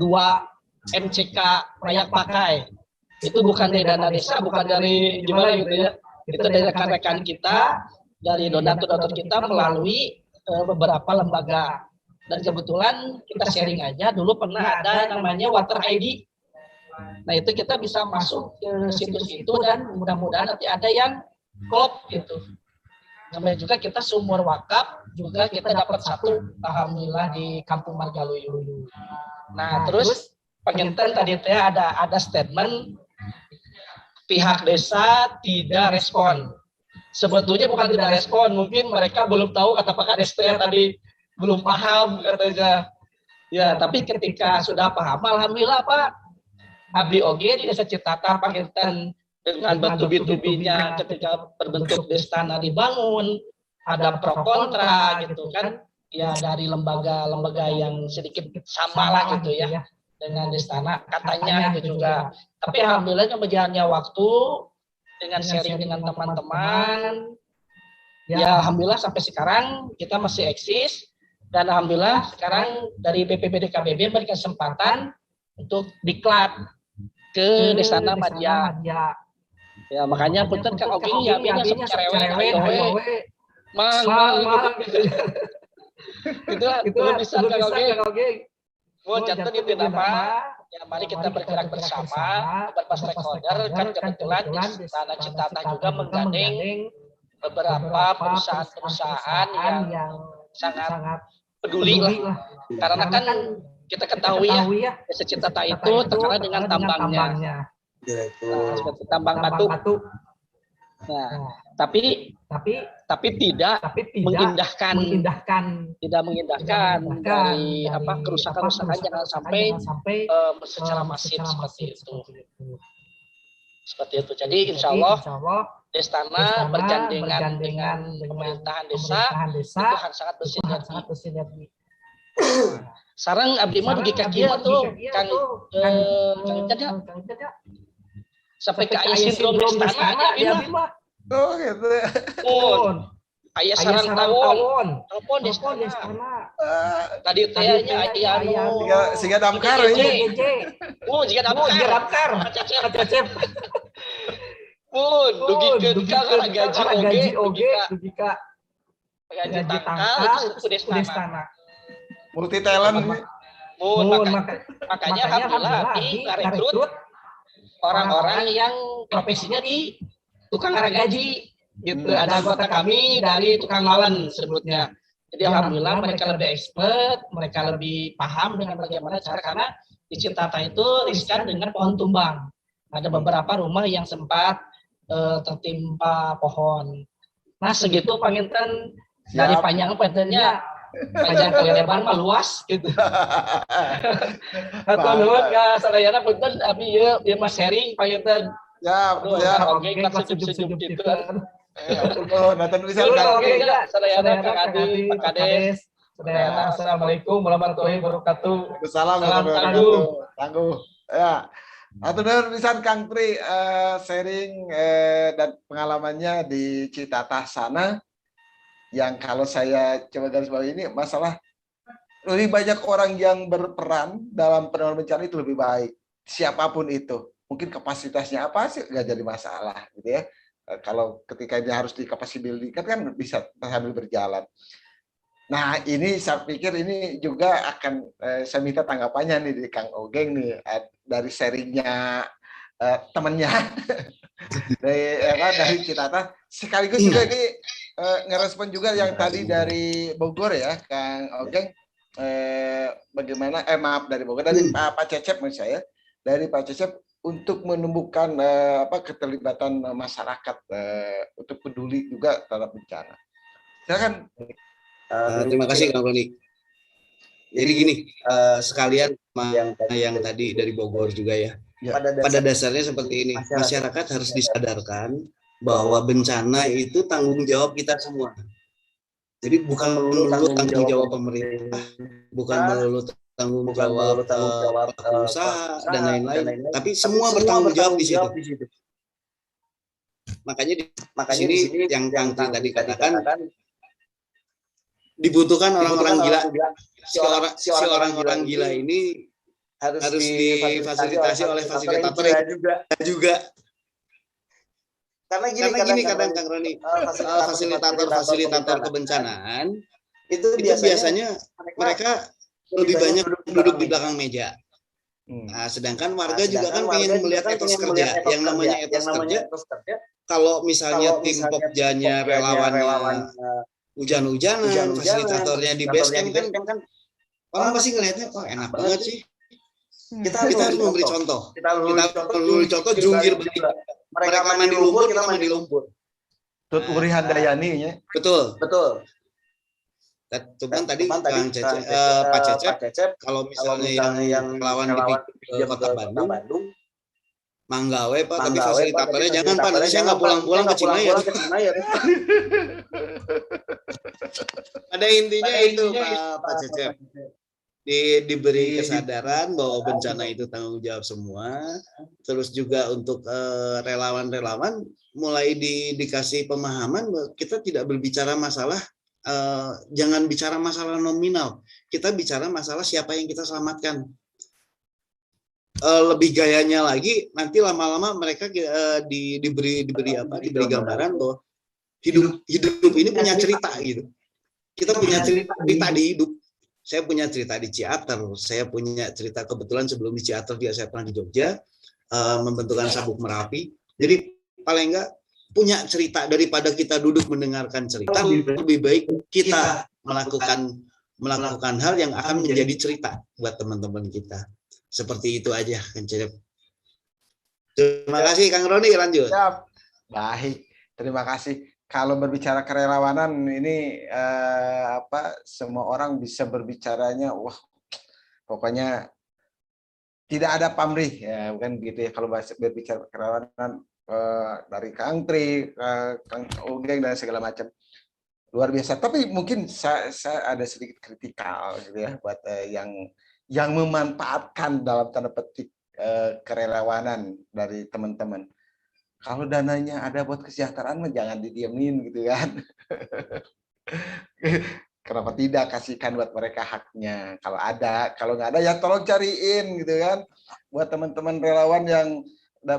MCK layak pakai. Itu bukan dari dana desa, bukan dari gimana gitu ya. Itu dari rekan-rekan kita, dari donatur-donatur kita melalui beberapa lembaga. Dan kebetulan kita sharing aja, dulu pernah ada namanya Water ID. Nah itu kita bisa masuk ke situs itu dan mudah-mudahan nanti ada yang klop gitu. Namanya juga kita sumur wakaf, juga kita dapat 1 alhamdulillah di Kampung Margaluyulu. Nah terus penginten tadi ada statement pihak desa tidak respon. Sebetulnya bukan tidak respon, mungkin mereka belum tahu kata Pak Kades tadi belum paham katanya. Ya tapi ketika sudah paham, alhamdulillah Pak. Abdi oge di Desa Citata Panginten dengan bertubi-tubinya ketika berbentuk Destana dibangun, ada pro kontra gitu kan, ya dari lembaga-lembaga yang sedikit sama lah gitu ya dengan Destana katanya itu juga. Tapi alhamdulillah berjalannya waktu dengan sharing dengan teman-teman, ya alhamdulillah sampai sekarang kita masih eksis dan alhamdulillah sekarang dari BPBD KBB memberikan kesempatan untuk diklat ke Destana Madya. Ya makanya punten Kang Ogeng ya ini cerewet mang gitu. Itu belum bisa Kang Ogeng. Mau catat itu apa? Ya mari kita bergerak bersama beberapa stakeholder kan kebetulan Destana Citata juga menggandeng beberapa perusahaan-perusahaan yang sangat peduli lah. Karena kan kita ketahui ya, Desa Citata itu terkenal dengan tambangnya. Nah, seperti tambang batu. Nah, tapi tidak mengindahkan dari kerusakan-kerusakan jangan sampai secara masif seperti itu. Seperti itu. Jadi insya Allah Destana bergandengan dengan pemerintahan desa itu sangat bersinergi. Sarang abdi mah dugi ka kieu tuh Kang Jada. Sampai ke aya sindrom Destana ya mah. Oh gitu. Aya sarang tawon. Telepon Destana. Tadi teh nya aya anu siga damkar ini. Oh, jiga damkar. Cecep. Pun dugikeun ka gaji oge dugi ka gaji tangkal itu Destana. Multi talent. Makanya alhamdulillah rekrut orang-orang yang profesinya di tukang gaji gitu. Ada anggota kami dari tukang lawan sebutnya. Jadi alhamdulillah mereka lebih expert, mereka lebih paham dengan bagaimana cara, karena di Citata itu riskan dengan pohon tumbang. Ada beberapa rumah yang sempat tertimpa pohon. Nah segitu Panginten dari panjang pentennya. Panjang kali lebar mah luas gitu. Atau nuhun ka sadayana punten abi ieu mah sharing Panginten. Ya. Oke kan sejuk-sejuk gitu. Nonton bisa kan. Sadayana Kang Adi, Pak Kades. Sadayana assalamualaikum warahmatullahi wabarakatuh. Assalamualaikum. Tangguh. Ya. Atau nuhun Kang Pri sharing dan pengalamannya di Citata sana. Yang kalau saya coba garis bawah ini masalah lebih banyak orang yang berperan dalam penanganan bencana itu lebih baik, siapapun itu. Mungkin kapasitasnya apa sih nggak jadi masalah gitu ya. Kalau ketika ini harus dikapasibilkan kan bisa sambil berjalan. Nah, ini saya pikir ini juga akan saya minta tanggapannya nih dari Kang Ogeng nih dari sharingnya temannya dari Citata. Sekaligus juga ini ngerespon juga yang tadi dari Bogor ya, Kang Ogeng. Bagaimana? Maaf dari Bogor, dari Pak Cecep menurut saya, dari Pak Cecep untuk menumbuhkan keterlibatan masyarakat untuk peduli juga terhadap bencana. Silakan. Terima kasih Kang Roni. Jadi gini, sekalian yang tadi dari Bogor juga ya. Pada dasarnya seperti ini, masyarakat harus disadarkan bahwa bencana itu tanggung jawab kita semua. Jadi bukan melulu tanggung jawab pemerintah, bukan melulu tanggung jawab pengusaha dan lain-lain, tapi semua bertanggung jawab di situ. Makanya di sini yang Kang Tri tadi katakan, dibutuhkan orang-orang gila. Si orang gila ini harus difasilitasi oleh fasilitator juga. Karena gini kadang Kang Roni, fasilitator kebencanaan itu biasanya mereka lebih banyak duduk di belakang meja. Nah, sedangkan warga juga kan pengen melihat etos kerja. Yang namanya etos kerja, kalau misalnya tim Pokjanya, relawannya hujan-hujanan, fasilitatornya di base camp kan orang pasti ngelihatnya, oh enak banget sih. Kita harus memberi contoh. Kita memberi contoh jungkir balik. Mereka mandi lumpur, kita mandi lumpur. Tut Uri Handayani ya. Betul. Cuman tadi Pak Cecep, kalau misalnya yang lawan di Kota Bandung, manggawe Pak, tapi fasilitatornya jangan Pak, nanti saya nggak pulang-pulang ke Cimayat. Pada intinya itu Pak Cecep, diberi kesadaran bahwa bencana itu tanggung jawab semua, terus juga untuk relawan-relawan mulai dikasih pemahaman bahwa kita tidak berbicara masalah, jangan bicara masalah nominal, kita bicara masalah siapa yang kita selamatkan. Lebih gayanya lagi, nanti lama-lama mereka diberi gambaran bahwa hidup ini punya cerita gitu. Kita punya cerita di hidup. Saya punya cerita di Ciater, saya punya cerita kebetulan sebelum di Ciater dia saya pernah di Jogja membentukkan Sabuk Merapi. Jadi paling enggak punya cerita, daripada kita duduk mendengarkan cerita, lebih baik kita melakukan hal yang akan menjadi cerita buat teman-teman kita. Seperti itu aja, Kang Cecep. Terima kasih, Kang Roni, lanjut. Siap. Baik, terima kasih. Kalau berbicara kerelawanan ini semua orang bisa berbicaranya, wah pokoknya tidak ada pamrih ya, bukan gitu ya. Kalau berbicara kerelawanan dari Kang Tri, Kang Ogeng dan segala macam luar biasa. Tapi mungkin saya ada sedikit kritikal gitu ya buat yang memanfaatkan dalam tanda petik kerelawanan dari teman-teman. Kalau dananya ada buat kesejahteraan, jangan didiemin gitu kan. Kenapa tidak kasihkan buat mereka haknya? Kalau ada, kalau nggak ada ya tolong cariin gitu kan. Buat teman-teman relawan yang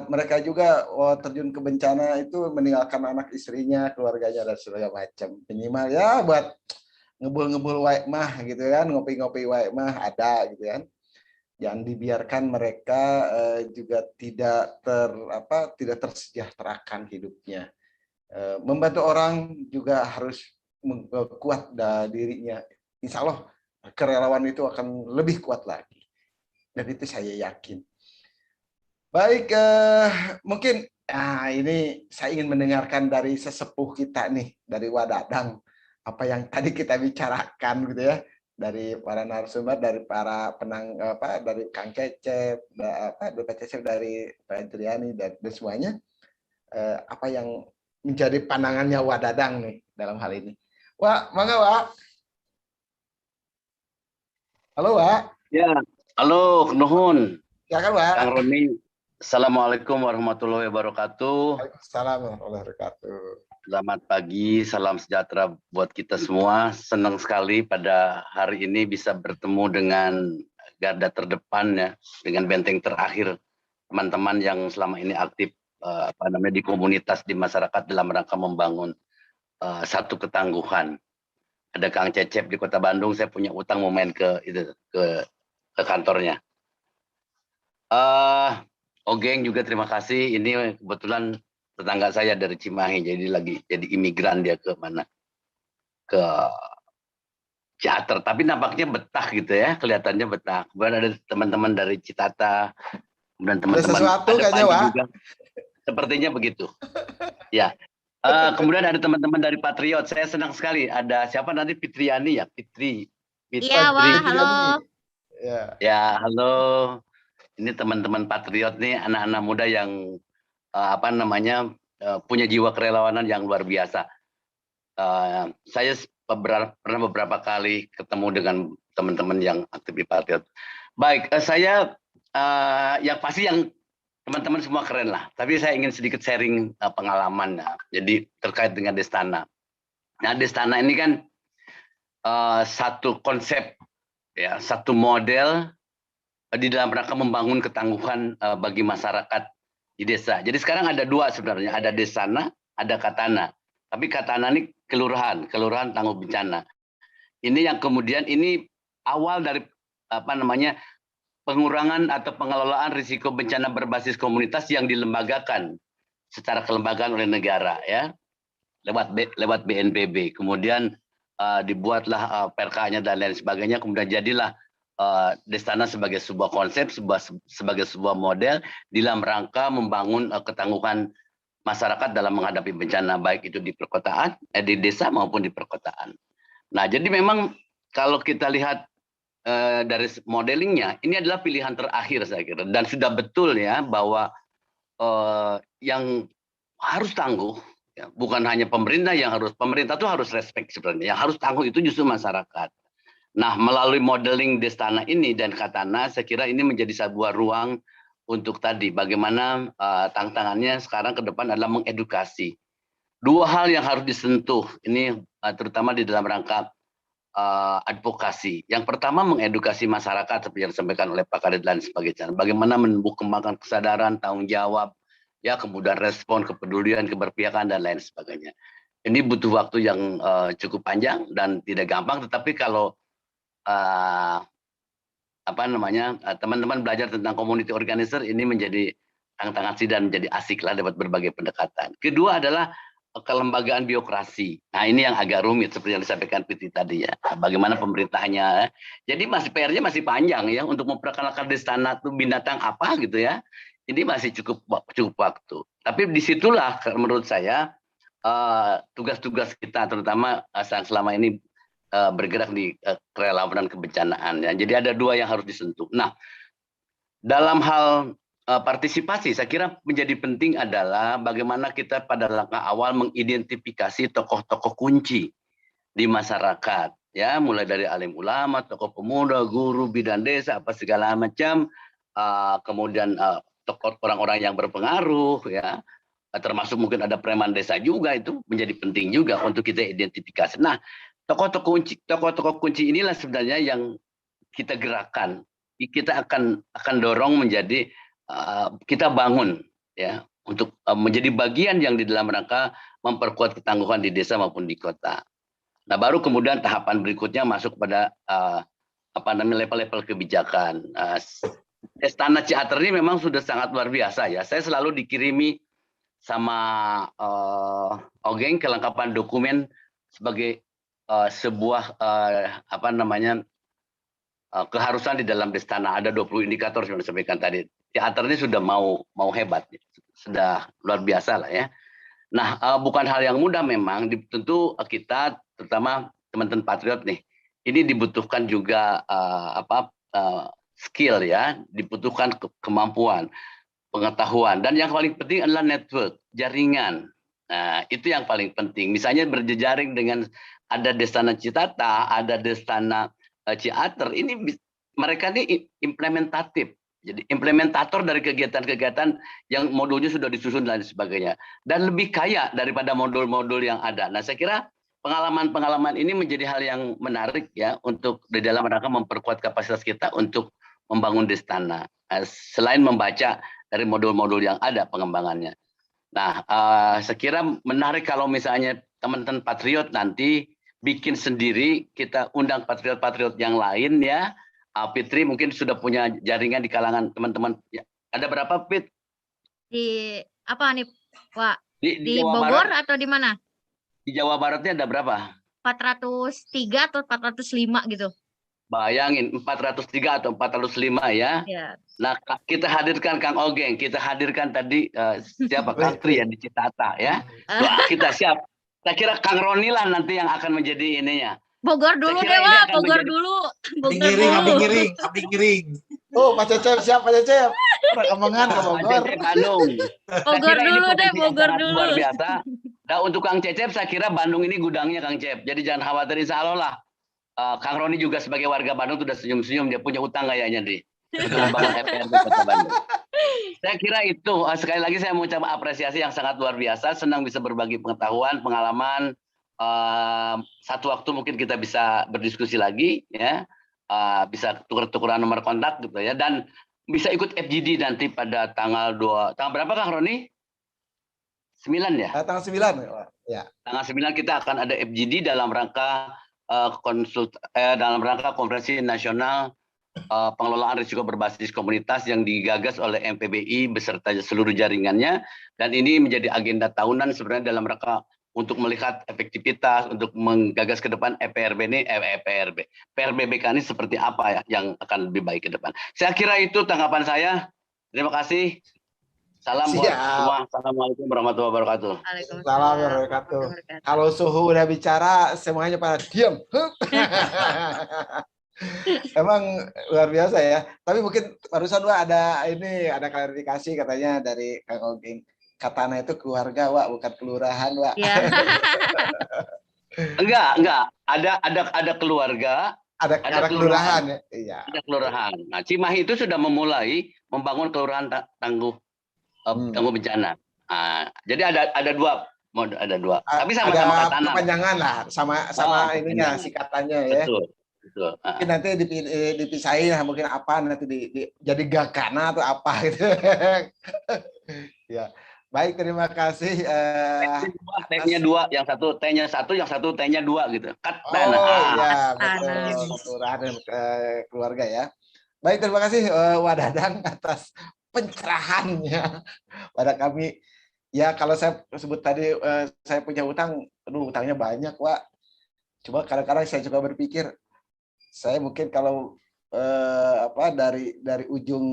mereka juga terjun ke bencana itu meninggalkan anak istrinya, keluarganya dan segala macam. Minimal ya buat ngebul-ngebul wae mah gitu kan, ngopi-ngopi wae mah ada gitu kan. Jangan dibiarkan mereka juga tidak tersejahterakan hidupnya. Membantu orang juga harus kuat dirinya. Insya Allah kerelawan itu akan lebih kuat lagi. Dan itu saya yakin. Baik, mungkin ini saya ingin mendengarkan dari sesepuh kita nih, dari Wadadang, apa yang tadi kita bicarakan gitu ya. Dari para narasumber, dari para dari Kang Cecep, dari Pak Cecep, dari Pak Triani dan semuanya, apa yang menjadi pandangannya Wadadang nih dalam hal ini. Wak, mangga Wak. Halo Wak. Ya, halo, nuhun. Silakan Wak. Kang Roni. Assalamualaikum warahmatullahi wabarakatuh. Waalaikumsalam warahmatullahi wabarakatuh. Selamat pagi, salam sejahtera buat kita semua. Senang sekali pada hari ini bisa bertemu dengan garda terdepan ya, dengan benteng terakhir teman-teman yang selama ini aktif di komunitas, di masyarakat dalam rangka membangun satu ketangguhan. ada Kang Cecep di Kota Bandung, saya punya utang mau main ke kantornya. Ogeng juga terima kasih. Ini kebetulan tetangga saya dari Cimahi, jadi imigran dia ke mana? Ke Ciater, tapi nampaknya betah gitu ya, kelihatannya betah. Kemudian ada teman-teman dari Citata, kemudian teman-teman sesuatu ada kayaknya, Panji Wak. juga. Sepertinya begitu. Ya. Kemudian ada teman-teman dari Patriot. Saya senang sekali. Ada siapa nanti Fitriani ya? Fitri. Iya, Wak, halo. Ya, halo. Ini teman-teman Patriot nih, anak-anak muda yang punya jiwa kerelawanan yang luar biasa. Saya pernah beberapa kali ketemu dengan teman-teman yang aktif di Patriot. Baik, saya yang pasti yang teman-teman semua keren lah. Tapi saya ingin sedikit sharing pengalaman. Jadi terkait dengan Destana. Nah, Destana ini kan satu konsep, ya, satu model di dalam rangka membangun ketangguhan bagi masyarakat di desa. Jadi sekarang ada dua sebenarnya, ada Destana, ada Katana. Tapi Katana ini kelurahan tangguh bencana. Ini yang kemudian ini awal dari pengurangan atau pengelolaan risiko bencana berbasis komunitas yang dilembagakan secara kelembagaan oleh negara, ya, lewat BNPB. Kemudian dibuatlah perkanya dan lain sebagainya. Kemudian jadilah Destana sebagai sebuah konsep, sebagai sebuah model dalam rangka membangun ketangguhan masyarakat dalam menghadapi bencana, baik itu di perkotaan, di desa maupun di perkotaan. Nah, jadi memang kalau kita lihat dari modelingnya, ini adalah pilihan terakhir saya kira, dan sudah betul ya bahwa yang harus tangguh, ya, bukan hanya pemerintah pemerintah itu harus respect sebenarnya, yang harus tangguh itu justru masyarakat. Nah, melalui modeling Destana ini dan Katana, saya kira ini menjadi sebuah ruang untuk tadi bagaimana tantangannya sekarang ke depan adalah mengedukasi. Dua hal yang harus disentuh ini terutama di dalam rangka advokasi. Yang pertama mengedukasi masyarakat seperti yang disampaikan oleh Pak Kadit dan sebagainya. Bagaimana menumbuh kembangkan kesadaran, tanggung jawab, ya, kemudian respon, kepedulian, keberpihakan dan lain sebagainya. Ini butuh waktu yang cukup panjang dan tidak gampang. Tetapi kalau teman-teman belajar tentang community organizer, ini menjadi tantangan sih dan menjadi asik lah dapat berbagai pendekatan. Kedua adalah kelembagaan birokrasi. Nah, ini yang agak rumit seperti yang disampaikan Piti tadi ya. Bagaimana pemerintahnya. Jadi PR-nya masih panjang ya untuk memperkenalkan Destana itu binatang apa gitu ya. Ini masih cukup waktu. Tapi disitulah menurut saya tugas-tugas kita terutama selama ini bergerak di kerelawanan kebencanaan. Ya. Jadi ada dua yang harus disentuh. Nah, dalam hal partisipasi, saya kira menjadi penting adalah bagaimana kita pada langkah awal mengidentifikasi tokoh-tokoh kunci di masyarakat. Ya, mulai dari alim ulama, tokoh pemuda, guru, bidan desa, apa segala macam. Kemudian tokoh orang-orang yang berpengaruh, ya. Termasuk mungkin ada preman desa juga, itu menjadi penting juga untuk kita identifikasi. Nah, tokoh-tokoh kunci inilah sebenarnya yang kita gerakkan, kita akan dorong menjadi kita bangun ya untuk menjadi bagian yang di dalam rangka memperkuat ketangguhan di desa maupun di kota. Nah, baru kemudian tahapan berikutnya masuk pada level-level kebijakan. Destana Ciater ini memang sudah sangat luar biasa ya. Saya selalu dikirimi sama Ogeng kelengkapan dokumen sebagai sebuah keharusan di dalam Destana. Ada 20 indikator yang disampaikan tadi. Teater ini sudah mau hebat, sudah luar biasa lah ya. Nah, bukan hal yang mudah memang. Tentu kita, terutama teman-teman Patriot nih, ini dibutuhkan juga skill ya, dibutuhkan kemampuan, pengetahuan, dan yang paling penting adalah network, jaringan. Nah, itu yang paling penting. Misalnya berjejaring dengan ada Destana Citata, ada Destana Ciater, ini mereka ini implementatif. Jadi implementator dari kegiatan-kegiatan yang modulnya sudah disusun dan sebagainya. Dan lebih kaya daripada modul-modul yang ada. Nah, saya kira pengalaman-pengalaman ini menjadi hal yang menarik ya untuk di dalam rangka memperkuat kapasitas kita untuk membangun Destana. Selain membaca dari modul-modul yang ada pengembangannya. Nah, saya kira menarik kalau misalnya teman-teman Patriot nanti bikin sendiri, kita undang patriot-patriot yang lain ya. Fitri mungkin sudah punya jaringan di kalangan teman-teman. Ya, ada berapa, Fit? Di apa nih, Pak? Di Di Jawa Bogor Barat, atau di mana? di Jawa Baratnya ada berapa? 403 atau 405 gitu. Bayangin 403 atau 405 ya. Ya. Nah, kita hadirkan Kang Ogeng, kita hadirkan tadi siapa Kang Tri ya di Citata ya. Doa kita siap. Saya kira Kang Roni lah nanti yang akan menjadi ininya. Bogor dulu Saya kira deh, ini Wak. akan Bogor menjadi- dulu. Abdi ngiring, abdi ngiring. Oh, Pak Cecep, siap Pak Cecep. Perkembangan ke Bogor. Cecep Bandung. Bogor Saya kira ini dulu deh, potensi yang Bogor sangat dulu. luar biasa. Nah, untuk Kang Cecep, saya kira Bandung ini gudangnya Kang Cecep. Jadi jangan khawatir, insya Allah lah. Kang Roni juga sebagai warga Bandung sudah senyum-senyum, dia punya utang kayaknya nih. Untuk membangun FPRB Kota Bandung. Saya kira itu, sekali lagi saya mengucapkan apresiasi yang sangat luar biasa. Senang bisa berbagi pengetahuan, pengalaman. Satu waktu mungkin kita bisa berdiskusi lagi, ya. Bisa tukar-tukaran nomor kontak gitu ya. Dan bisa ikut FGD nanti pada tanggal berapa Kang Roni? 9 ya? Tanggal 9 ya. Tanggal 9 kita akan ada FGD dalam rangka dalam rangka konferensi nasional pengelolaan risiko berbasis komunitas yang digagas oleh MPBI beserta seluruh jaringannya, dan ini menjadi agenda tahunan sebenarnya dalam rangka untuk melihat efektivitas untuk menggagas ke depan PRBBK ini seperti apa ya yang akan lebih baik ke depan. Saya kira itu tanggapan saya. Terima kasih. Salam buat semua. Assalamualaikum warahmatullahi wabarakatuh. Salam wabarakatuh. Kalau suhu udah bicara, semuanya pada diam. Emang luar biasa ya. Tapi mungkin barusan ada klarifikasi katanya dari Kang Ogeng. Katana itu keluarga, Wak, bukan kelurahan, Wak. Ya. Enggak. Ada keluarga. Ada kelurahan ya. Iya. Ada kelurahan. Nah, Cimahi itu sudah memulai membangun kelurahan tangguh bencana. Jadi ada dua. Tapi sama-sama Katana. Kepanjangan lah, sama ininya sikatannya ya. Betul. Mungkin nanti dipisahin mungkin apa nanti jadi Gakana atau apa gitu. Ya. Baik, terima kasih. T-nya 2, yang satu T-nya 1, yang satu T-nya 2 gitu. Katana. Oh iya, betul. Kelurahan dan keluarga ya. Baik, terima kasih Wadadang atas pencerahannya pada kami. Ya, kalau saya sebut tadi saya punya utang, utangnya banyak, Wak. Coba kadang-kadang saya juga berpikir, saya mungkin kalau dari ujung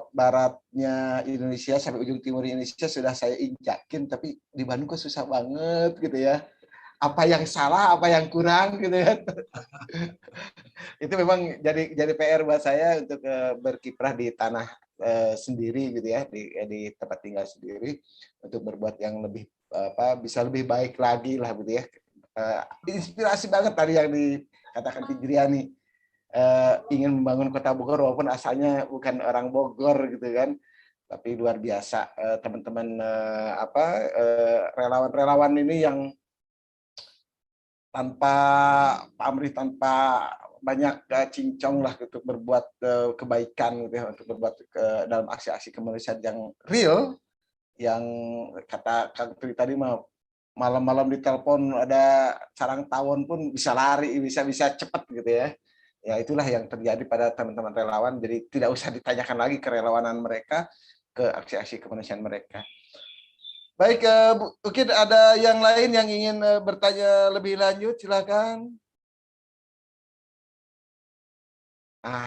baratnya Indonesia sampai ujung timur Indonesia sudah saya injakin, tapi di Bandung kok susah banget gitu ya. Apa yang salah, apa yang kurang gitu ya. Itu memang jadi PR buat saya untuk berkiprah di tanah sendiri gitu ya, di tempat tinggal sendiri, untuk berbuat yang lebih bisa lebih baik lagi lah gitu ya. Inspirasi banget tadi yang dikatakan Fidriani. Ingin membangun kota Bogor walaupun asalnya bukan orang Bogor gitu kan, tapi luar biasa teman-teman relawan-relawan ini yang tanpa pamrih, tanpa banyak cincong lah untuk berbuat kebaikan gitu ya, untuk berbuat dalam aksi-aksi kemanusiaan yang real, yang kata Kang Tri tadi malam-malam ditelepon ada sarang tawon pun bisa lari, bisa cepat gitu ya. Ya itulah yang terjadi pada teman-teman relawan. Jadi tidak usah ditanyakan lagi kerelawanan mereka, ke aksi-aksi kemanusiaan mereka. Baik, mungkin ada yang lain yang ingin bertanya lebih lanjut, silakan.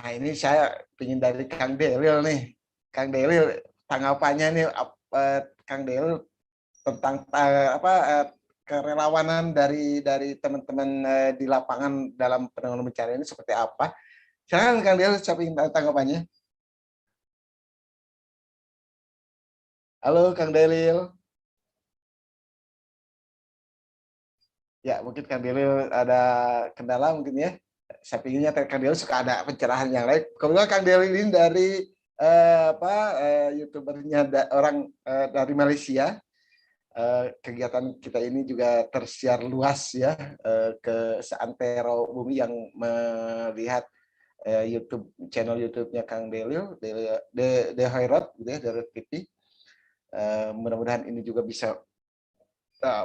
Ini saya ingin dari Kang Delil nih. Kang Delil, tanggapannya nih, Kang Delil tentang kerelawanan dari teman-teman di lapangan dalam penanggulangan bencana ini seperti apa? Silakan Kang Delil, siapa ingin tanggapannya? Halo Kang Delil. Ya, mungkin Kang Delil ada kendala mungkin ya. Saya pinginnya Kang Delil suka ada pencerahan yang lain. Kemudian Kang Delil ini dari YouTubernya orang dari Malaysia. Kegiatan kita ini juga tersiar luas ya ke seantero bumi yang melihat channel YouTube-nya Kang Delil, The Hoirot gitu ya, dari TV. Mudah-mudahan ini juga bisa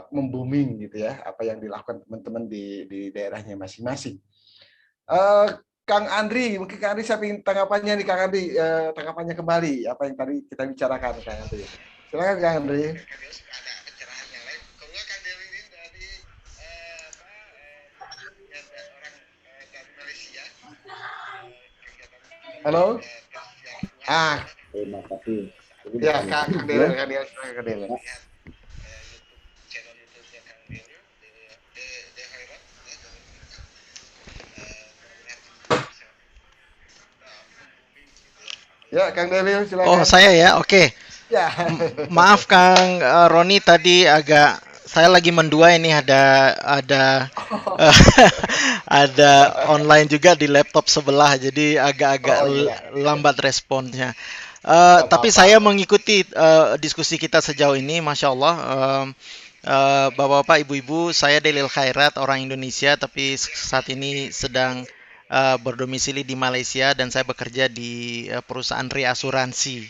membooming gitu ya, apa yang dilakukan teman-teman di daerahnya masing-masing. Kang Andri, mungkin Kang Andri saya ingin tanggapannya nih, Kang Andri, tanggapannya kembali apa yang tadi kita bicarakan, Kang Andri. Silakan Kang Andri. Halo. Terima kasih. Ya, Kang Dewa, Kang Dewa. Ya, Kang Delio, silakan. Oh, saya ya, oke. Ya. Maaf Kang Roni, tadi agak saya lagi mendua ini ada ada online juga di laptop sebelah, jadi agak-agak lambat responnya. Tapi saya mengikuti diskusi kita sejauh ini, Masya Allah. Bapak-bapak, ibu-ibu, saya Delil Khairat, orang Indonesia, tapi saat ini sedang berdomisili di Malaysia dan saya bekerja di perusahaan reasuransi.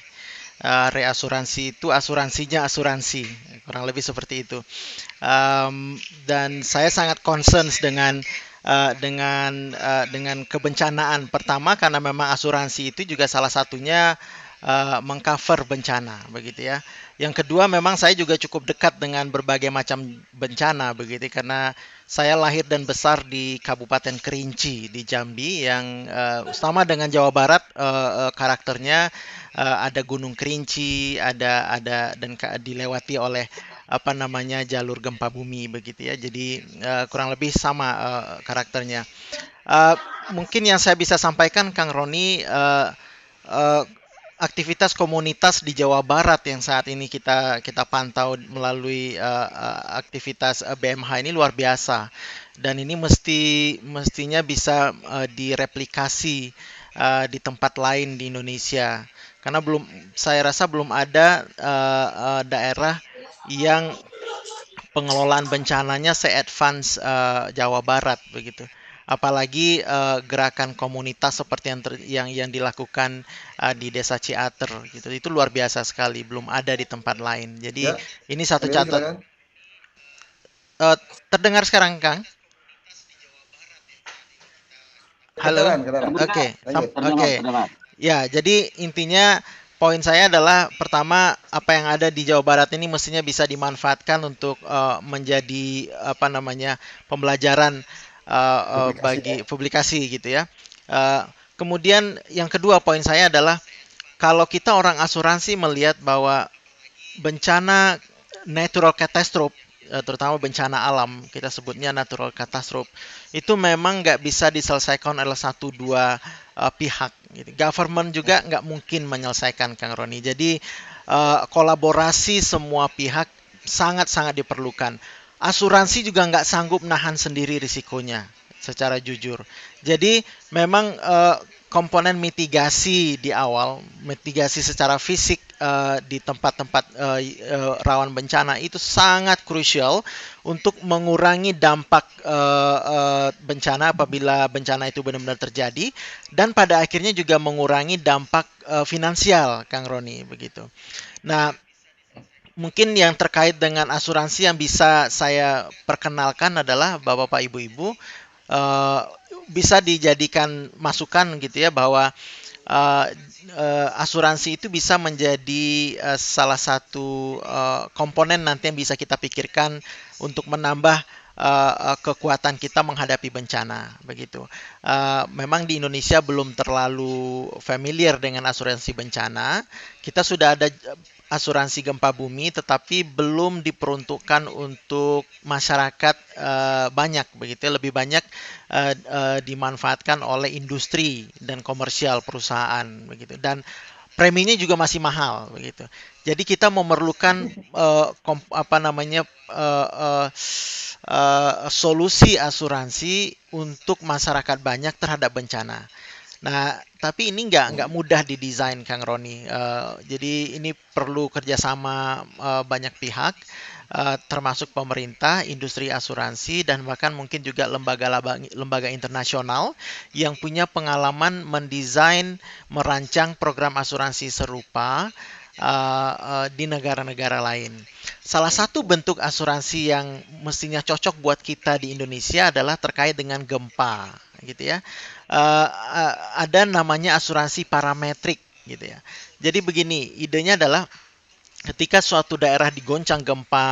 Reasuransi itu asuransinya asuransi, kurang lebih seperti itu. Dan saya sangat concern dengan kebencanaan. Pertama karena memang asuransi itu juga salah satunya mengcover bencana, begitu ya. Yang kedua memang saya juga cukup dekat dengan berbagai macam bencana, begitu, karena saya lahir dan besar di Kabupaten Kerinci di Jambi yang sama dengan Jawa Barat karakternya. Ada Gunung Kerinci, ada dan dilewati oleh jalur gempa bumi, begitu ya. Jadi kurang lebih sama karakternya. Mungkin yang saya bisa sampaikan, Kang Roni, aktivitas komunitas di Jawa Barat yang saat ini kita pantau melalui aktivitas BMH ini luar biasa, dan ini mestinya bisa direplikasi di tempat lain di Indonesia, karena saya rasa belum ada daerah yang pengelolaan bencananya se-advance Jawa Barat, begitu. Apalagi gerakan komunitas seperti yang dilakukan di Desa Ciater, gitu. Itu luar biasa sekali, belum ada di tempat lain. Jadi ini satu catatan. Terdengar sekarang, Kang? Halo. Oke. Ya, jadi intinya poin saya adalah pertama, apa yang ada di Jawa Barat ini mestinya bisa dimanfaatkan untuk menjadi pembelajaran bagi publikasi, gitu ya. Kemudian yang kedua poin saya adalah kalau kita orang asuransi melihat bahwa bencana natural catastrophe, terutama bencana alam, kita sebutnya natural catastrophe, itu memang nggak bisa diselesaikan oleh satu dua pihak. Gitu. Government juga nggak mungkin menyelesaikan, Kang Roni. Jadi kolaborasi semua pihak sangat-sangat diperlukan. Asuransi juga nggak sanggup nahan sendiri risikonya, secara jujur. Jadi memang komponen mitigasi di awal, mitigasi secara fisik di tempat-tempat rawan bencana itu sangat krusial untuk mengurangi dampak bencana apabila bencana itu benar-benar terjadi, dan pada akhirnya juga mengurangi dampak finansial, Kang Roni, begitu. Nah, mungkin yang terkait dengan asuransi yang bisa saya perkenalkan adalah Bapak Ibu-ibu bisa dijadikan masukan, gitu ya, bahwa asuransi itu bisa menjadi salah satu komponen nanti yang bisa kita pikirkan untuk menambah kekuatan kita menghadapi bencana, begitu. Memang di Indonesia belum terlalu familiar dengan asuransi bencana. Kita sudah ada asuransi gempa bumi, tetapi belum diperuntukkan untuk masyarakat banyak, begitu. Lebih banyak dimanfaatkan oleh industri dan komersial perusahaan, begitu. Dan preminya juga masih mahal, begitu. Jadi kita memerlukan solusi asuransi untuk masyarakat banyak terhadap bencana. Nah, tapi ini nggak mudah didesain, Kang Roni. Jadi ini perlu kerjasama banyak pihak, termasuk pemerintah, industri asuransi, dan bahkan mungkin juga lembaga internasional yang punya pengalaman mendesain, merancang program asuransi serupa di negara-negara lain. Salah satu bentuk asuransi yang mestinya cocok buat kita di Indonesia adalah terkait dengan gempa, gitu ya. Ada namanya asuransi parametrik, gitu ya. Jadi begini, idenya adalah ketika suatu daerah digoncang gempa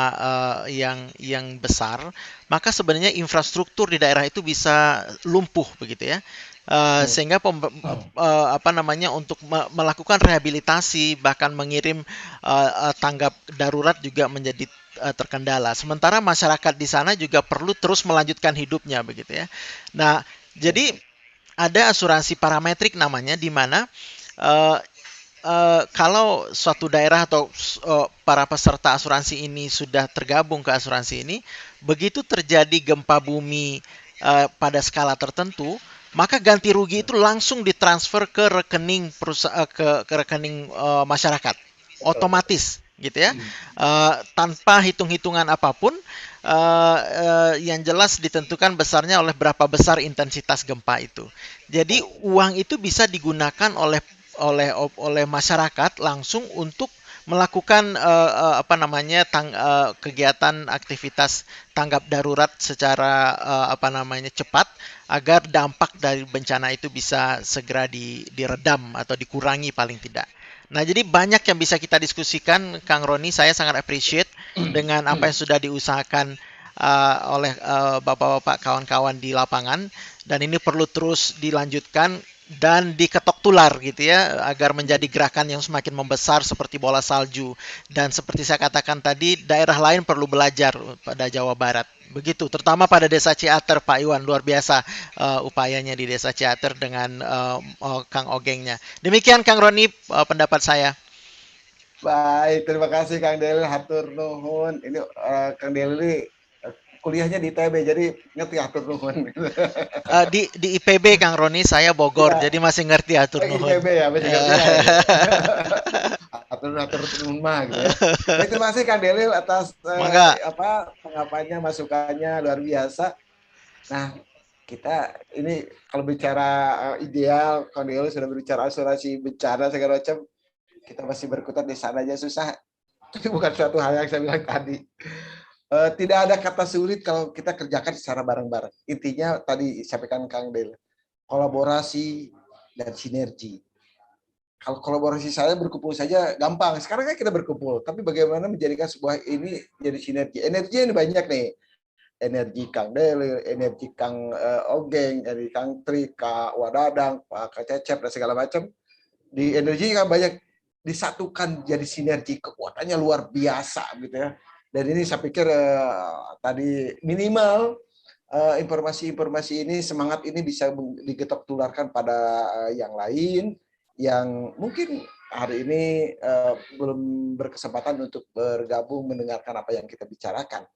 yang besar, maka sebenarnya infrastruktur di daerah itu bisa lumpuh begitu ya. Sehingga untuk melakukan rehabilitasi bahkan mengirim tanggap darurat juga menjadi terkendala. Sementara masyarakat di sana juga perlu terus melanjutkan hidupnya begitu ya. Nah, jadi ada asuransi parametrik namanya, di mana kalau suatu daerah atau para peserta asuransi ini sudah tergabung ke asuransi ini, begitu terjadi gempa bumi pada skala tertentu, maka ganti rugi itu langsung ditransfer ke rekening ke rekening masyarakat, otomatis, gitu ya, tanpa hitung-hitungan apapun. Yang jelas ditentukan besarnya oleh berapa besar intensitas gempa itu. Jadi uang itu bisa digunakan oleh masyarakat langsung untuk melakukan kegiatan aktivitas tanggap darurat secara cepat, agar dampak dari bencana itu bisa segera diredam atau dikurangi paling tidak. Nah, jadi banyak yang bisa kita diskusikan, Kang Roni. Saya sangat appreciate dengan apa yang sudah diusahakan oleh bapak-bapak kawan-kawan di lapangan, dan ini perlu terus dilanjutkan dan diketok tular gitu ya, agar menjadi gerakan yang semakin membesar seperti bola salju. Dan seperti saya katakan tadi, daerah lain perlu belajar pada Jawa Barat. Begitu, terutama pada Desa Ciater, Pak Iwan. Luar biasa upayanya di Desa Ciater dengan Kang Ogengnya. Demikian Kang Roni pendapat saya. Baik, terima kasih Kang Delil, hatur nuhun. Ini Kang Delil kuliahnya di ITB, jadi ngerti hatur nuhun. Di IPB Kang Roni, saya Bogor, ya. Jadi masih ngerti hatur nuhun. IPB ya, masih ngerti. Hatur nuhun mah gitu ya. Baik, terima kasih Kang Delil atas tanggapannya, masukannya luar biasa. Nah, kita ini kalau bicara ideal, Kang Delil sudah berbicara asuransi bencana segala macam, kita masih berkutat di sana aja susah. Itu bukan suatu hal yang saya bilang tadi. Tidak ada kata sulit kalau kita kerjakan secara bareng-bareng. Intinya tadi sampaikan Kang Del, kolaborasi dan sinergi. Kalau kolaborasi saya berkumpul saja gampang. Sekarang kan kita berkumpul, tapi bagaimana menjadikan sebuah ini jadi sinergi. Energi ini banyak nih. Energi Kang Del, energi Kang Ogeng, energi Kang Tri, Kak Wadadang, Pak Cecep dan segala macam. Di energi kan banyak disatukan jadi sinergi, kekuatannya luar biasa gitu ya. Dan ini saya pikir tadi minimal informasi-informasi ini, semangat ini bisa digetok tularkan pada yang lain yang mungkin hari ini belum berkesempatan untuk bergabung mendengarkan apa yang kita bicarakan.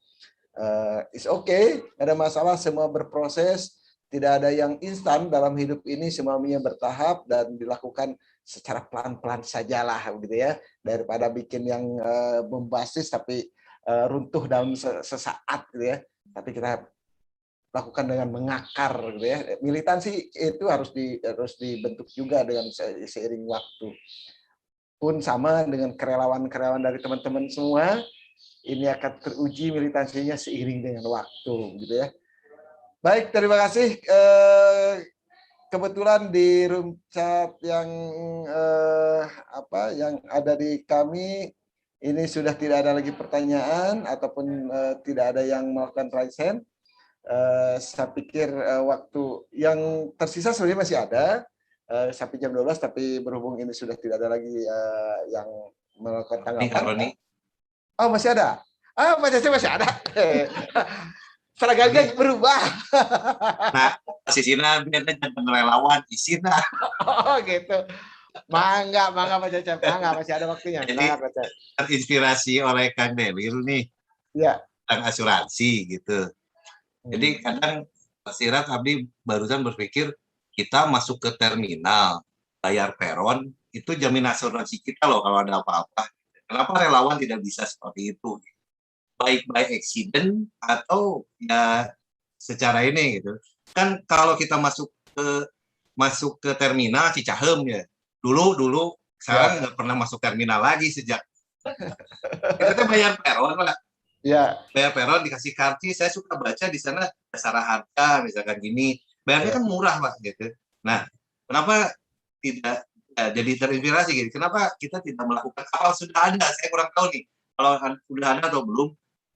It's okay, tidak ada masalah, semua berproses, tidak ada yang instan dalam hidup ini, semuanya bertahap dan dilakukan secara pelan-pelan sajalah gitu ya, daripada bikin yang bombastis tapi runtuh dalam sesaat gitu ya. Tapi kita lakukan dengan mengakar gitu ya. Militansi itu harus dibentuk juga dengan seiring waktu. Pun sama dengan kerelawan-kerelawan dari teman-teman semua, ini akan teruji militansinya seiring dengan waktu gitu ya. Baik, terima kasih. Kebetulan di room chat yang yang ada di kami ini sudah tidak ada lagi pertanyaan ataupun tidak ada yang melakukan raise hand. Saya pikir waktu yang tersisa sebenarnya masih ada sampai jam 12, tapi berhubung ini sudah tidak ada lagi yang melakukan tanggapan. Oh, masih ada? Mas Cece masih ada. Seragamnya berubah. Nah, sisina biar jangan relawan isina. Oh, gitu. Mangga Pak Cecep, masih ada waktunya. Jadi terinspirasi oleh Kang Delil nih, ya, tentang asuransi gitu. Jadi kadang Pak Sirat Abdi barusan berpikir kita masuk ke terminal, bayar peron, itu jaminan asuransi kita loh kalau ada apa-apa. Kenapa relawan tidak bisa seperti itu? Baik by accident atau ya secara ini gitu. Kan kalau kita masuk ke terminal Cicahem ya. Dulu sekarang nggak pernah masuk terminal lagi sejak kita tuh bayar peron, Pak. Ya. Bayar peron dikasih karcis, saya suka baca di sana dasar harga misalkan gini, bayarnya kan murah Pak gitu. Nah, kenapa tidak jadi terinspirasi gitu? Kenapa kita tidak melakukan kapal sudah ada? Saya kurang tahu nih kalau sudah ada atau belum.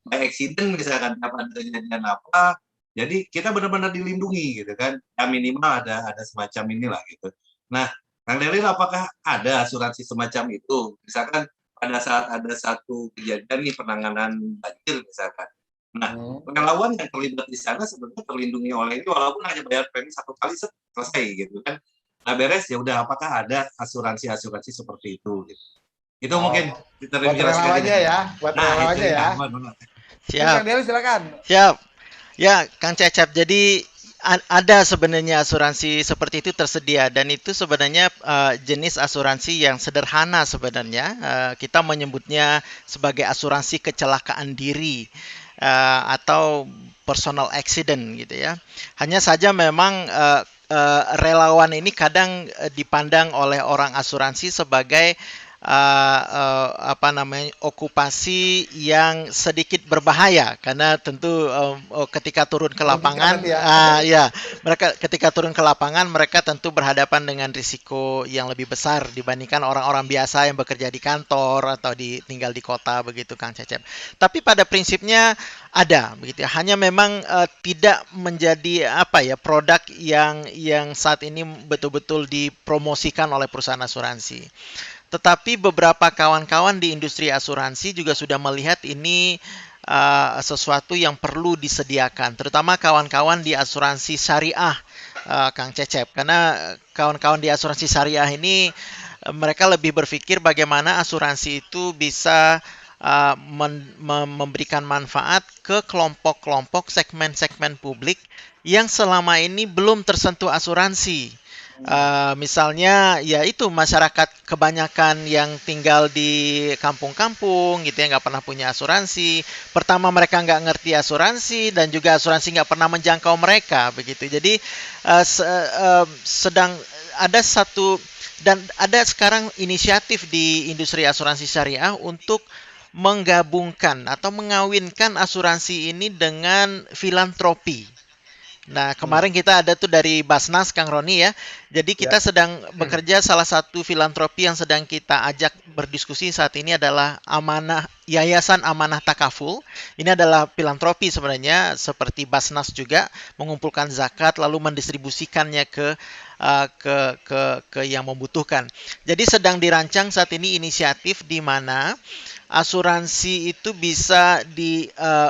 By accident misalkan apa kejadian apa, jadi kita benar-benar dilindungi gitu kan. Ya minimal ada semacam inilah gitu. Nah, Kang Delil, apakah ada asuransi semacam itu? Misalkan pada saat ada satu kejadian nih penanganan banjir misalkan. Nah, relawan yang terlibat di sana sebenarnya terlindungi oleh ini walaupun hanya bayar premi satu kali selesai gitu kan. Nah beres ya udah, apakah ada asuransi seperti itu? Gitu. Itu mungkin terinspirasi ya, buat relawannya ya. Siap. Kang Delil silakan. Siap. Ya, Kang Cecep. Jadi ada sebenarnya asuransi seperti itu tersedia dan itu sebenarnya jenis asuransi yang sederhana sebenarnya. Kita menyebutnya sebagai asuransi kecelakaan diri atau personal accident gitu ya. Hanya saja memang relawan ini kadang dipandang oleh orang asuransi sebagai okupasi yang sedikit berbahaya karena tentu ketika turun ke lapangan mereka ketika turun ke lapangan mereka tentu berhadapan dengan risiko yang lebih besar dibandingkan orang-orang biasa yang bekerja di kantor atau tinggal di kota begitu Kang Cecep. Tapi pada prinsipnya ada begitu ya. Hanya memang tidak menjadi produk yang saat ini betul-betul dipromosikan oleh perusahaan asuransi. Tetapi beberapa kawan-kawan di industri asuransi juga sudah melihat ini sesuatu yang perlu disediakan, terutama kawan-kawan di asuransi syariah, Kang Cecep. Karena kawan-kawan di asuransi syariah ini mereka lebih berpikir bagaimana asuransi itu bisa memberikan manfaat ke kelompok-kelompok segmen-segmen publik yang selama ini belum tersentuh asuransi. Misalnya ya itu masyarakat kebanyakan yang tinggal di kampung-kampung gitu ya, nggak pernah punya asuransi. Pertama mereka nggak ngerti asuransi dan juga asuransi nggak pernah menjangkau mereka begitu. Jadi sedang ada satu dan ada sekarang inisiatif di industri asuransi syariah untuk menggabungkan atau mengawinkan asuransi ini dengan filantropi. Nah, kemarin kita ada tuh dari Basnas, Kang Roni ya. Jadi kita sedang bekerja, salah satu filantropi yang sedang kita ajak berdiskusi saat ini adalah Yayasan Amanah Takaful. Ini adalah filantropi sebenarnya, seperti Basnas juga, mengumpulkan zakat lalu mendistribusikannya ke yang membutuhkan. Jadi sedang dirancang saat ini inisiatif di mana asuransi itu bisa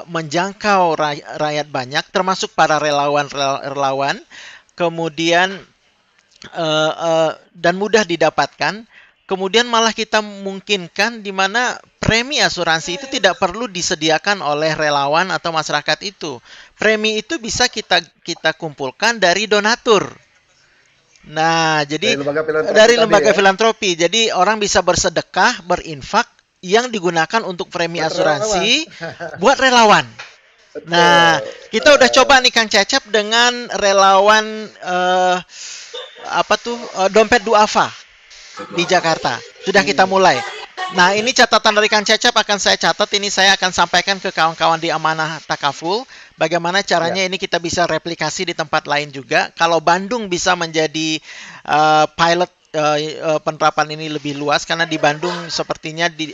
menjangkau rakyat banyak, termasuk para relawan, kemudian dan mudah didapatkan. Kemudian malah kita mungkinkan di mana premi asuransi itu tidak perlu disediakan oleh relawan atau masyarakat itu. Premi itu bisa kita kumpulkan dari donatur. Nah, jadi dari lembaga filantropi. Jadi orang bisa bersedekah, berinfak yang digunakan untuk premi asuransi buat relawan. Nah, kita udah coba nih Kang Cecep dengan relawan Dompet Duafa di Jakarta. Sudah kita mulai. Nah, ini catatan dari Kang Cecep akan saya catat, ini saya akan sampaikan ke kawan-kawan di Amanah Takaful. Bagaimana caranya ini kita bisa replikasi di tempat lain juga. Kalau Bandung bisa menjadi pilot penerapan ini lebih luas karena di Bandung sepertinya di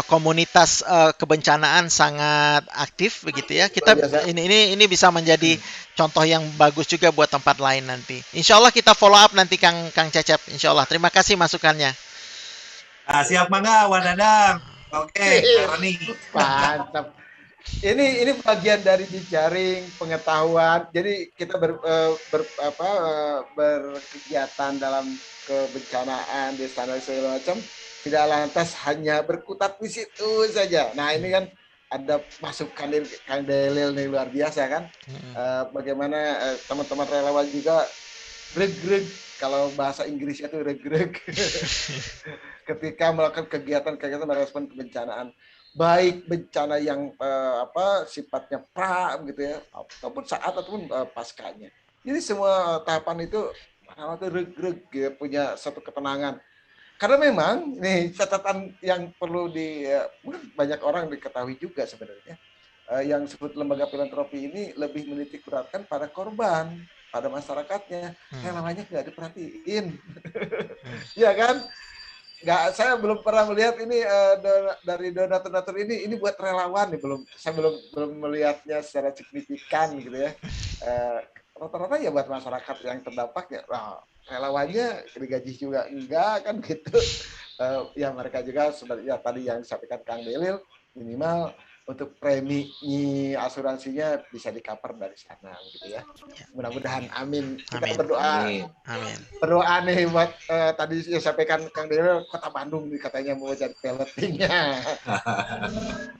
komunitas kebencanaan sangat aktif begitu ya. Kita ini bisa menjadi contoh yang bagus juga buat tempat lain nanti. Insya Allah kita follow up nanti Kang Cecep. Insya Allah. Terima kasih masukannya. Siap mangga, Wadadang. Oke, Roni. Mantap. Ini bagian dari jejaring pengetahuan. Jadi kita berkegiatan dalam kebencanaan di standar segala macam, tidak lantas hanya berkutat di situ saja. Nah ini kan ada masukan dari Kang Delil nih luar biasa kan. Bagaimana teman-teman relawan juga reg-reg, kalau bahasa Inggrisnya itu reg-reg ketika melakukan kegiatan merespon kebencanaan, baik bencana yang sifatnya gitu ya, ataupun saat ataupun paskanya. Jadi semua tahapan itu reg-reg ya, punya satu ketenangan. karena memang nih catatan yang perlu mungkin banyak orang diketahui juga sebenarnya, yang disebut lembaga filantropi ini lebih menitik beratkan pada korban, pada masyarakatnya, relawannya nggak diperhatiin, ya kan? Saya belum pernah melihat ini dari donatur-donatur ini buat relawan nih, saya belum melihatnya secara signifikan gitu ya. Rata-rata ya buat masyarakat yang terdampak ya. Relawannya digaji juga enggak kan gitu. Ya mereka juga sebenarnya tadi yang disampaikan Kang Delil, minimal untuk premi asuransinya bisa di-cover dari sana gitu ya. Mudah-mudahan, amin. Kita berdoa. Amin. Berdoa nih buat tadi disampaikan Kang Delil, Kota Bandung nih katanya mau jadi pilotingnya.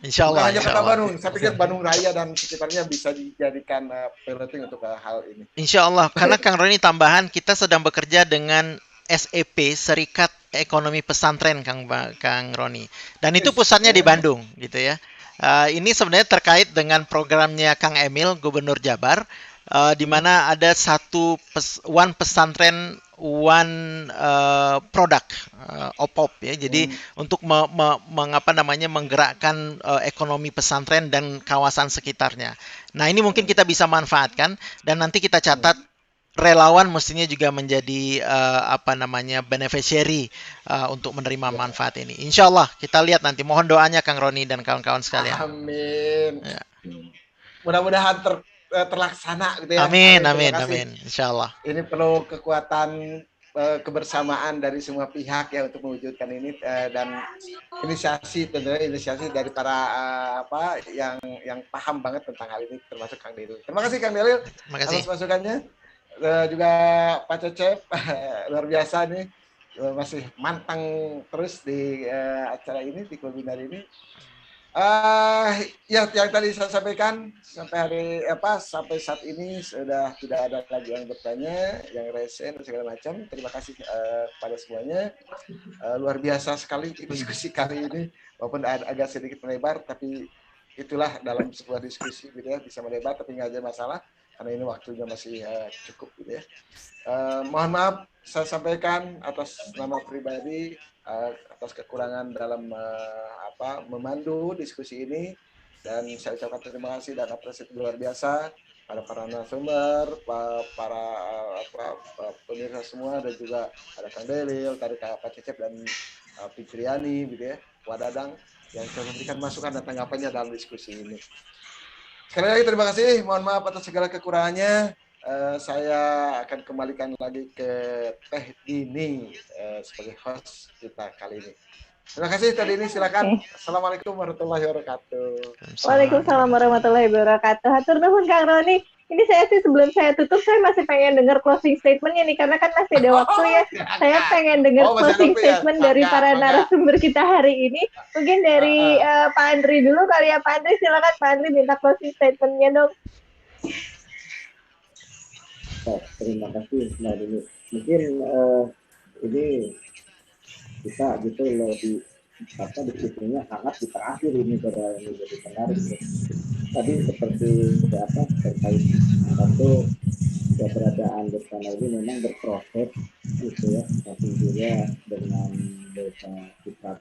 Insya Allah. Bukan hanya Kota Bandung, saya pikir Bandung Raya dan sekitarnya bisa dijadikan piloting untuk hal ini. Insya Allah, karena Kang Roni tambahan, kita sedang bekerja dengan SEP, Serikat Ekonomi Pesantren, Kang Roni. Dan itu pusatnya di Bandung, gitu ya. Ini sebenarnya terkait dengan programnya Kang Emil, Gubernur Jabar, di mana ada one pesantren, one product, OPOP ya. Jadi untuk menggerakkan ekonomi pesantren dan kawasan sekitarnya. Nah, ini mungkin kita bisa manfaatkan dan nanti kita catat relawan mestinya juga menjadi beneficiary untuk menerima manfaat ini. Insya Allah kita lihat nanti. Mohon doanya Kang Roni dan kawan-kawan sekalian. Amin. Ya. Mudah-mudahan terlaksana gitu ya. Amin. Insya Allah. Ini perlu kekuatan kebersamaan dari semua pihak ya untuk mewujudkan ini dan inisiasi dari para yang paham banget tentang hal ini termasuk Kang Delil. Terima kasih Kang Delil atas masukannya. Juga Pak Cecep luar biasa nih, masih mantang terus di acara ini, di webinar ini. Ya yang tadi saya sampaikan sampai saat ini sudah tidak ada lagi yang bertanya, yang resen segala macam. Terima kasih kepada semuanya. Luar biasa sekali diskusi kali ini, walaupun agak sedikit melebar, tapi itulah dalam sebuah diskusi gitu ya, bisa melebar tapi nggak ada masalah. Karena ini waktunya masih cukup gitu ya. Mohon maaf saya sampaikan atas nama pribadi, atas kekurangan dalam memandu diskusi ini, dan saya ucapkan terima kasih dan apresiasi luar biasa pada para narasumber, para pemirsa semua, dan juga ada Kang Delil, tadi Pak Cecep dan Fitriani gitu ya, Wadadang yang telah memberikan masukan dan tanggapannya dalam diskusi ini. Sekali lagi terima kasih, mohon maaf atas segala kekurangannya. Saya akan kembalikan lagi ke Teh Dini sebagai host kita kali ini. Terima kasih Teh Dini, silakan. Assalamualaikum warahmatullahi wabarakatuh. Waalaikumsalam warahmatullahi wabarakatuh. Hatur nuhun Kang Roni. Ini saya sih sebelum saya tutup, saya masih pengen dengar closing statement-nya nih, karena kan masih ada waktu ya. Saya pengen dengar closing statement dari para narasumber kita hari ini. Mungkin dari Pak Andri dulu kali ya. Pak Andri, silakan Pak Andri minta closing statement-nya dong. Terima kasih Mbak Dini. Mungkin ini kita gitu lebih diskusinya hangat di terakhir ini pada menjadi menarik. Tadi seperti terkait satu keberadaan bersama ini memang berproses gitu ya, tapi juga dengan desa kita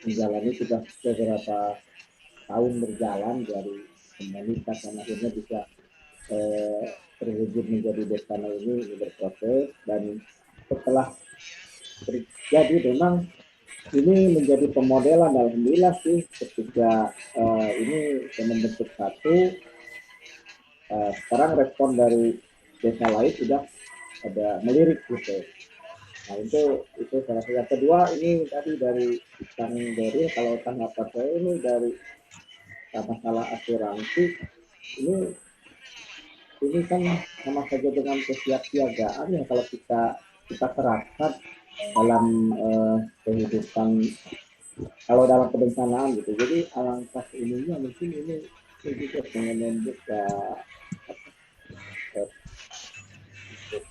menjalani sudah beberapa tahun berjalan dari komunitas dan akhirnya bisa terwujud menjadi desa ini berproses, dan setelah terjadi memang ini menjadi pemodelan. Alhamdulillah sih ketika ini membentuk satu, sekarang respon dari desa lain sudah ada melirik gitu. Nah itu salah satu. Yang kedua ini tadi dari Kang Dery, kalau tanggapan saya ini dari masalah asuransi ini kan sama saja dengan kesiapsiagaan yang kalau kita terapkan dalam kehidupan, kalau dalam kebencanaan gitu. Jadi alangkah ininya mungkin ini juga dengan membuka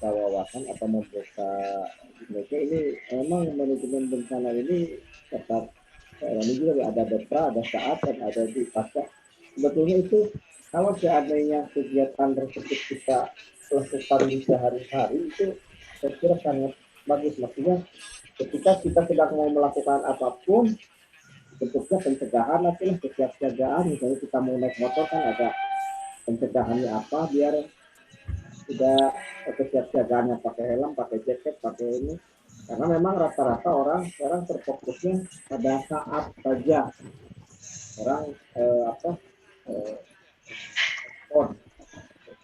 wawasan atau membuka mereka ini. Memang manajemen bencana ini tetap ini juga ada betra, ada saat, dan ada di pasca. Sebetulnya itu kalau seandainya kegiatan tersebut kita lakukan di sehari-hari, itu saya kira sangat bagus. Maksudnya ketika kita sedang mau melakukan apapun, bentuknya pencegahan atau kesiapsiagaan. Misalnya kita mau naik motor kan ada pencegahannya apa, biar tidak kesiapsiagaannya pakai helm, pakai jaket, pakai ini. Karena memang rata-rata orang sekarang terfokusnya pada saat saja. Orang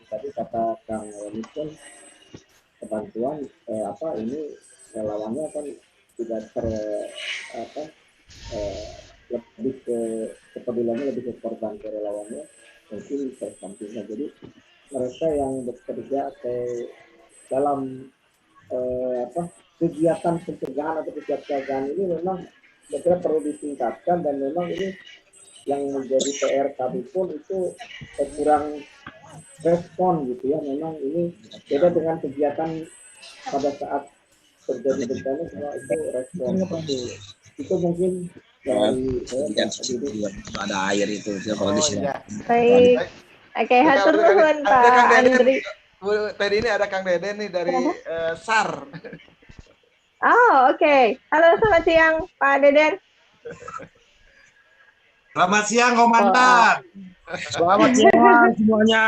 tadi kata Kang Wisnu, kebantuan ini relawannya kan tidak lebih ke kepeduliannya lebih ke korban, ke relawannya mungkin tersampingnya. Jadi mereka yang bekerja dalam kegiatan pencegahan atau kesiapsiagaan ini memang saya kira perlu ditingkatkan, dan memang ini yang menjadi PR kami pun itu kurang respon gitu ya. Memang ini beda dengan kegiatan pada saat terjadi bencana, semua itu respon. Itu mungkin dari ada air itu kalau di sini. Baik. Oke, hatur nuhun Pak Andri. Bu Teddy, ini ada Kang Deden nih dari SAR. Oh, oke. Halo, selamat siang Pak Deden. Selamat siang, Komandan. Selamat siang semuanya.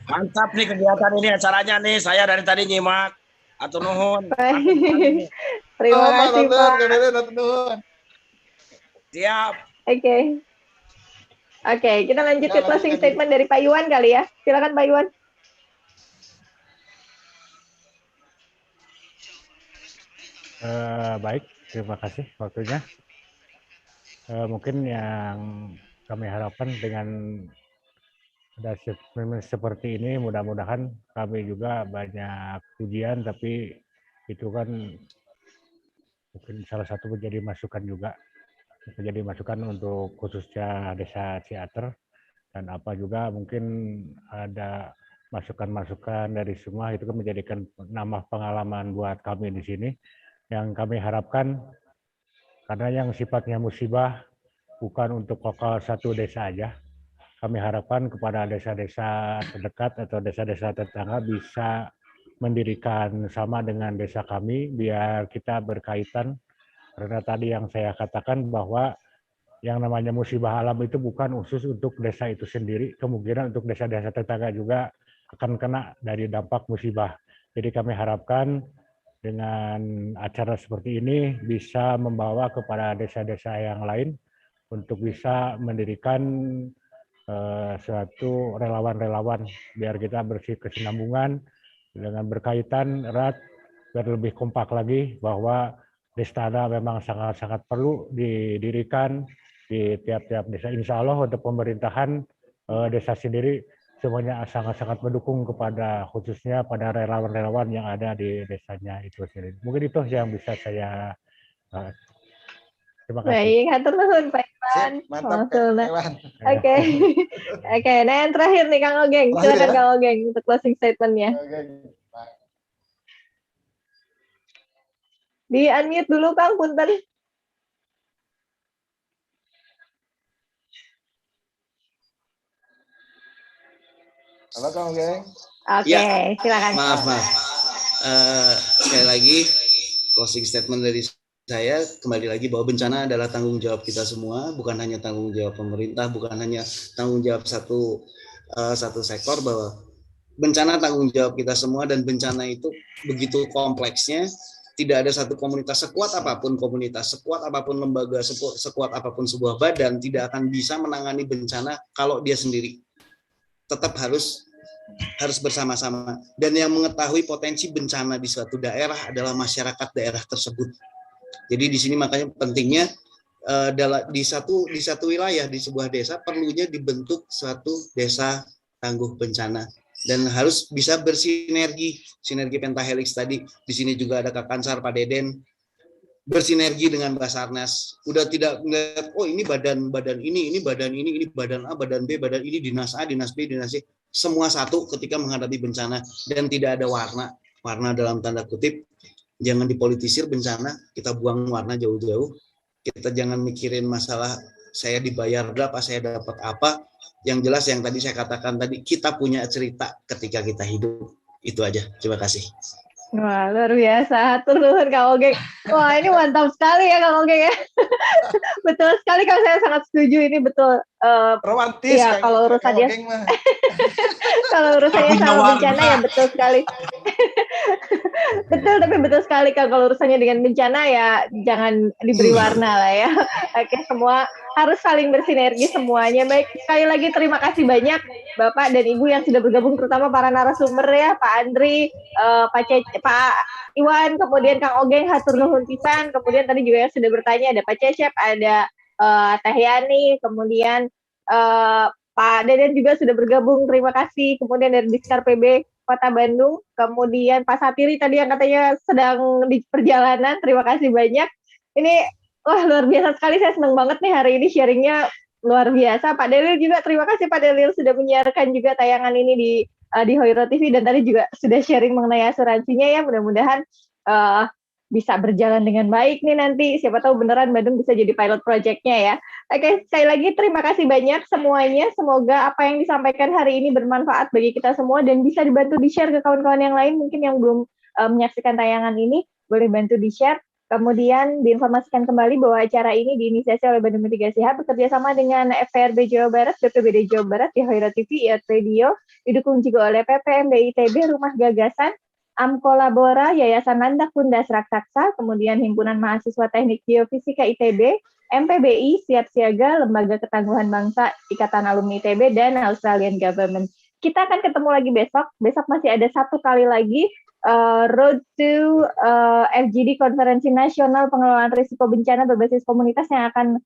Mantap nih kegiatan ini, acaranya nih. Saya dari tadi nyimak. Atur nuhun. Terima kasih Pak. Siap. Oke. Oke, kita lanjut ke closing statement dari Pak Iwan kali ya. Silakan Pak Iwan. Baik, terima kasih waktunya. Mungkin yang kami harapkan dengan ada seperti ini, mudah-mudahan kami juga banyak ujian, tapi itu kan mungkin salah satu menjadi masukan juga, menjadi masukan untuk khususnya Desa Ciater, dan apa juga mungkin ada masukan-masukan dari semua, itu kan menjadikan nambah pengalaman buat kami di sini. Yang kami harapkan, karena yang sifatnya musibah bukan untuk lokal satu desa aja, kami harapkan kepada desa-desa terdekat atau desa-desa tetangga bisa mendirikan sama dengan desa kami, biar kita berkaitan. Karena tadi yang saya katakan bahwa yang namanya musibah alam itu bukan khusus untuk desa itu sendiri, kemungkinan untuk desa-desa tetangga juga akan kena dari dampak musibah. Jadi kami harapkan dengan acara seperti ini bisa membawa kepada desa-desa yang lain untuk bisa mendirikan suatu relawan-relawan, biar kita berkesinambungan dengan berkaitan erat, biar lebih kompak lagi bahwa Destana memang sangat-sangat perlu didirikan di tiap-tiap desa. Insya Allah untuk pemerintahan desa sendiri semuanya sangat-sangat mendukung kepada khususnya pada relawan-relawan yang ada di desanya itu sendiri. Mungkin itu yang bisa saya terima kasih. Baik, hatur nuhun Pak Iwan. Mantap Kang Iwan. Oke. Oke, nah yang terakhir nih Kang Ogeng. Silakan Kang Ogeng untuk closing statement-nya. Di unmute dulu Kang, punten. Halo Kang Ogeng. Oke, silakan. Maaf. Sekali lagi closing statement dari saya, kembali lagi bahwa bencana adalah tanggung jawab kita semua, bukan hanya tanggung jawab pemerintah, bukan hanya tanggung jawab satu sektor, bahwa bencana tanggung jawab kita semua, dan bencana itu begitu kompleksnya. Tidak ada satu komunitas, sekuat apapun komunitas, sekuat apapun lembaga, sekuat apapun sebuah badan, tidak akan bisa menangani bencana kalau dia sendiri. Tetap harus bersama-sama, dan yang mengetahui potensi bencana di suatu daerah adalah masyarakat daerah tersebut. Jadi di sini makanya pentingnya di satu wilayah, di sebuah desa perlunya dibentuk suatu desa tangguh bencana, dan harus bisa bersinergi, sinergi pentahelix tadi. Di sini juga ada Kak Kansar, Pak Deden, bersinergi dengan Basarnas. Udah tidak melihat, oh ini badan ini badan ini badan A, badan B, badan ini dinas A, dinas B, dinas C. Semua satu ketika menghadapi bencana, dan tidak ada warna dalam tanda kutip. Jangan dipolitisir bencana, kita buang warna jauh-jauh. Kita jangan mikirin masalah saya dibayar berapa, saya dapat apa. Yang jelas yang tadi saya katakan tadi, kita punya cerita ketika kita hidup. Itu aja. Terima kasih. Wah, luar biasa. Hatur nuhun Kang Ogeng. Wah, ini mantap sekali ya Kang Ogeng ya. Betul sekali, Kang, saya sangat setuju, ini betul. Romantis Ya, kalau urusannya kalau urusannya sama bencana ya betul sekali. Betul, tapi betul sekali Kang, kalau urusannya dengan bencana ya jangan diberi warna lah ya. Oke, semua harus saling bersinergi semuanya. Baik, sekali lagi terima kasih banyak Bapak dan Ibu yang sudah bergabung, terutama para narasumber ya, Pak Andri, Pak Iwan, kemudian Kang Ogeng, hatur nuhun pisan. Kemudian tadi juga yang sudah bertanya ada Pak Cecep, ada Teh Yani, kemudian Pak Deden juga sudah bergabung, terima kasih. Kemudian dari Diskar PB Kota Bandung, kemudian Pak Satiri tadi yang katanya sedang di perjalanan, terima kasih banyak. Ini wah luar biasa sekali, saya senang banget nih hari ini sharingnya luar biasa. Pak Delil juga terima kasih Pak Delil sudah menyiarkan juga tayangan ini di Hoiro TV, dan tadi juga sudah sharing mengenai asuransinya ya, mudah-mudahan bisa berjalan dengan baik nih nanti, siapa tahu beneran Bandung bisa jadi pilot project-nya ya. Oke, sekali lagi terima kasih banyak semuanya, semoga apa yang disampaikan hari ini bermanfaat bagi kita semua dan bisa dibantu di-share ke kawan-kawan yang lain mungkin yang belum menyaksikan tayangan ini, boleh bantu di-share. Kemudian diinformasikan kembali bahwa acara ini diinisiasi oleh Bandung Mitigasi Hub bekerja sama dengan FPRB Jawa Barat, BPBD Jawa Barat, di Hoiro TV, IAT Radio, didukung juga oleh PPMB ITB, Rumah Gagasan, Amkolabora, Yayasan Landak Bunda Raksasa, kemudian Himpunan Mahasiswa Teknik Geofisika ITB, MPBI, Siap Siaga, Lembaga Ketangguhan Bangsa, Ikatan Alumni ITB, dan Australian Government. Kita akan ketemu lagi besok. Besok masih ada satu kali lagi Road to FGD Konferensi Nasional Pengelolaan Risiko Bencana berbasis komunitas yang akan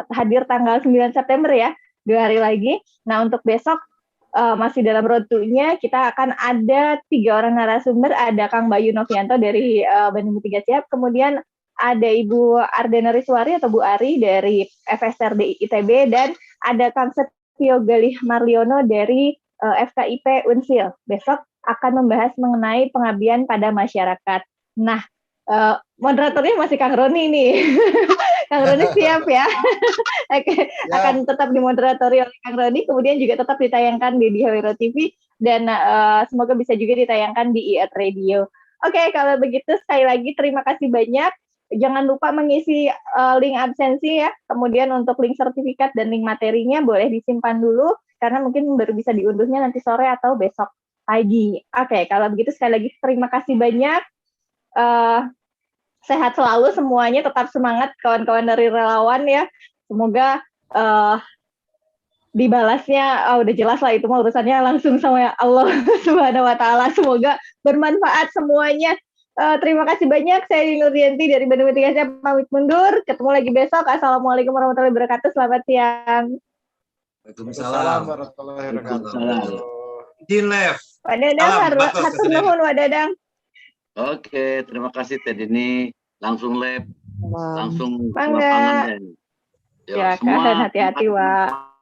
hadir tanggal 9 September ya, 2 hari lagi. Nah, untuk besok masih dalam road to-nya, kita akan ada 3 orang narasumber, ada Kang Bayu Novianto dari Bandung Mitigasi Hub, kemudian ada Ibu Ardena Riswari atau Bu Ari dari FSRD ITB, dan ada Kang Setio Galih Marliono dari FKIP Unsil. Besok akan membahas mengenai pengabdian pada masyarakat. Nah, moderatornya masih Kang Roni nih. Kang Roni siap ya. Oke, akan tetap dimoderatori oleh Kang Roni, kemudian juga tetap ditayangkan di Hoiro TV, dan semoga bisa juga ditayangkan di IAT Radio. Oke, kalau begitu sekali lagi terima kasih banyak. Jangan lupa mengisi link absensi ya. Kemudian untuk link sertifikat dan link materinya boleh disimpan dulu, karena mungkin baru bisa diunduhnya nanti sore atau besok pagi. Oke, kalau begitu sekali lagi terima kasih banyak. Sehat selalu semuanya, tetap semangat kawan-kawan dari relawan ya. Semoga dibalasnya udah jelas lah, itu mah urusannya langsung sama Allah Subhanahu wa taala. Semoga bermanfaat semuanya. Terima kasih banyak. Saya Nuryanti dari Bandung Mitigasi Hub pamit mundur. Ketemu lagi besok. Assalamualaikum warahmatullahi wabarakatuh. Selamat siang. Waalaikumsalam warahmatullahi wabarakatuh. Dinlev. Pak Dadang, hatur nuhun Pak Dadang. Oke, terima kasih Teh Dini. Langsung lab, langsung lapangan. Ya, semua hati-hati, Wak.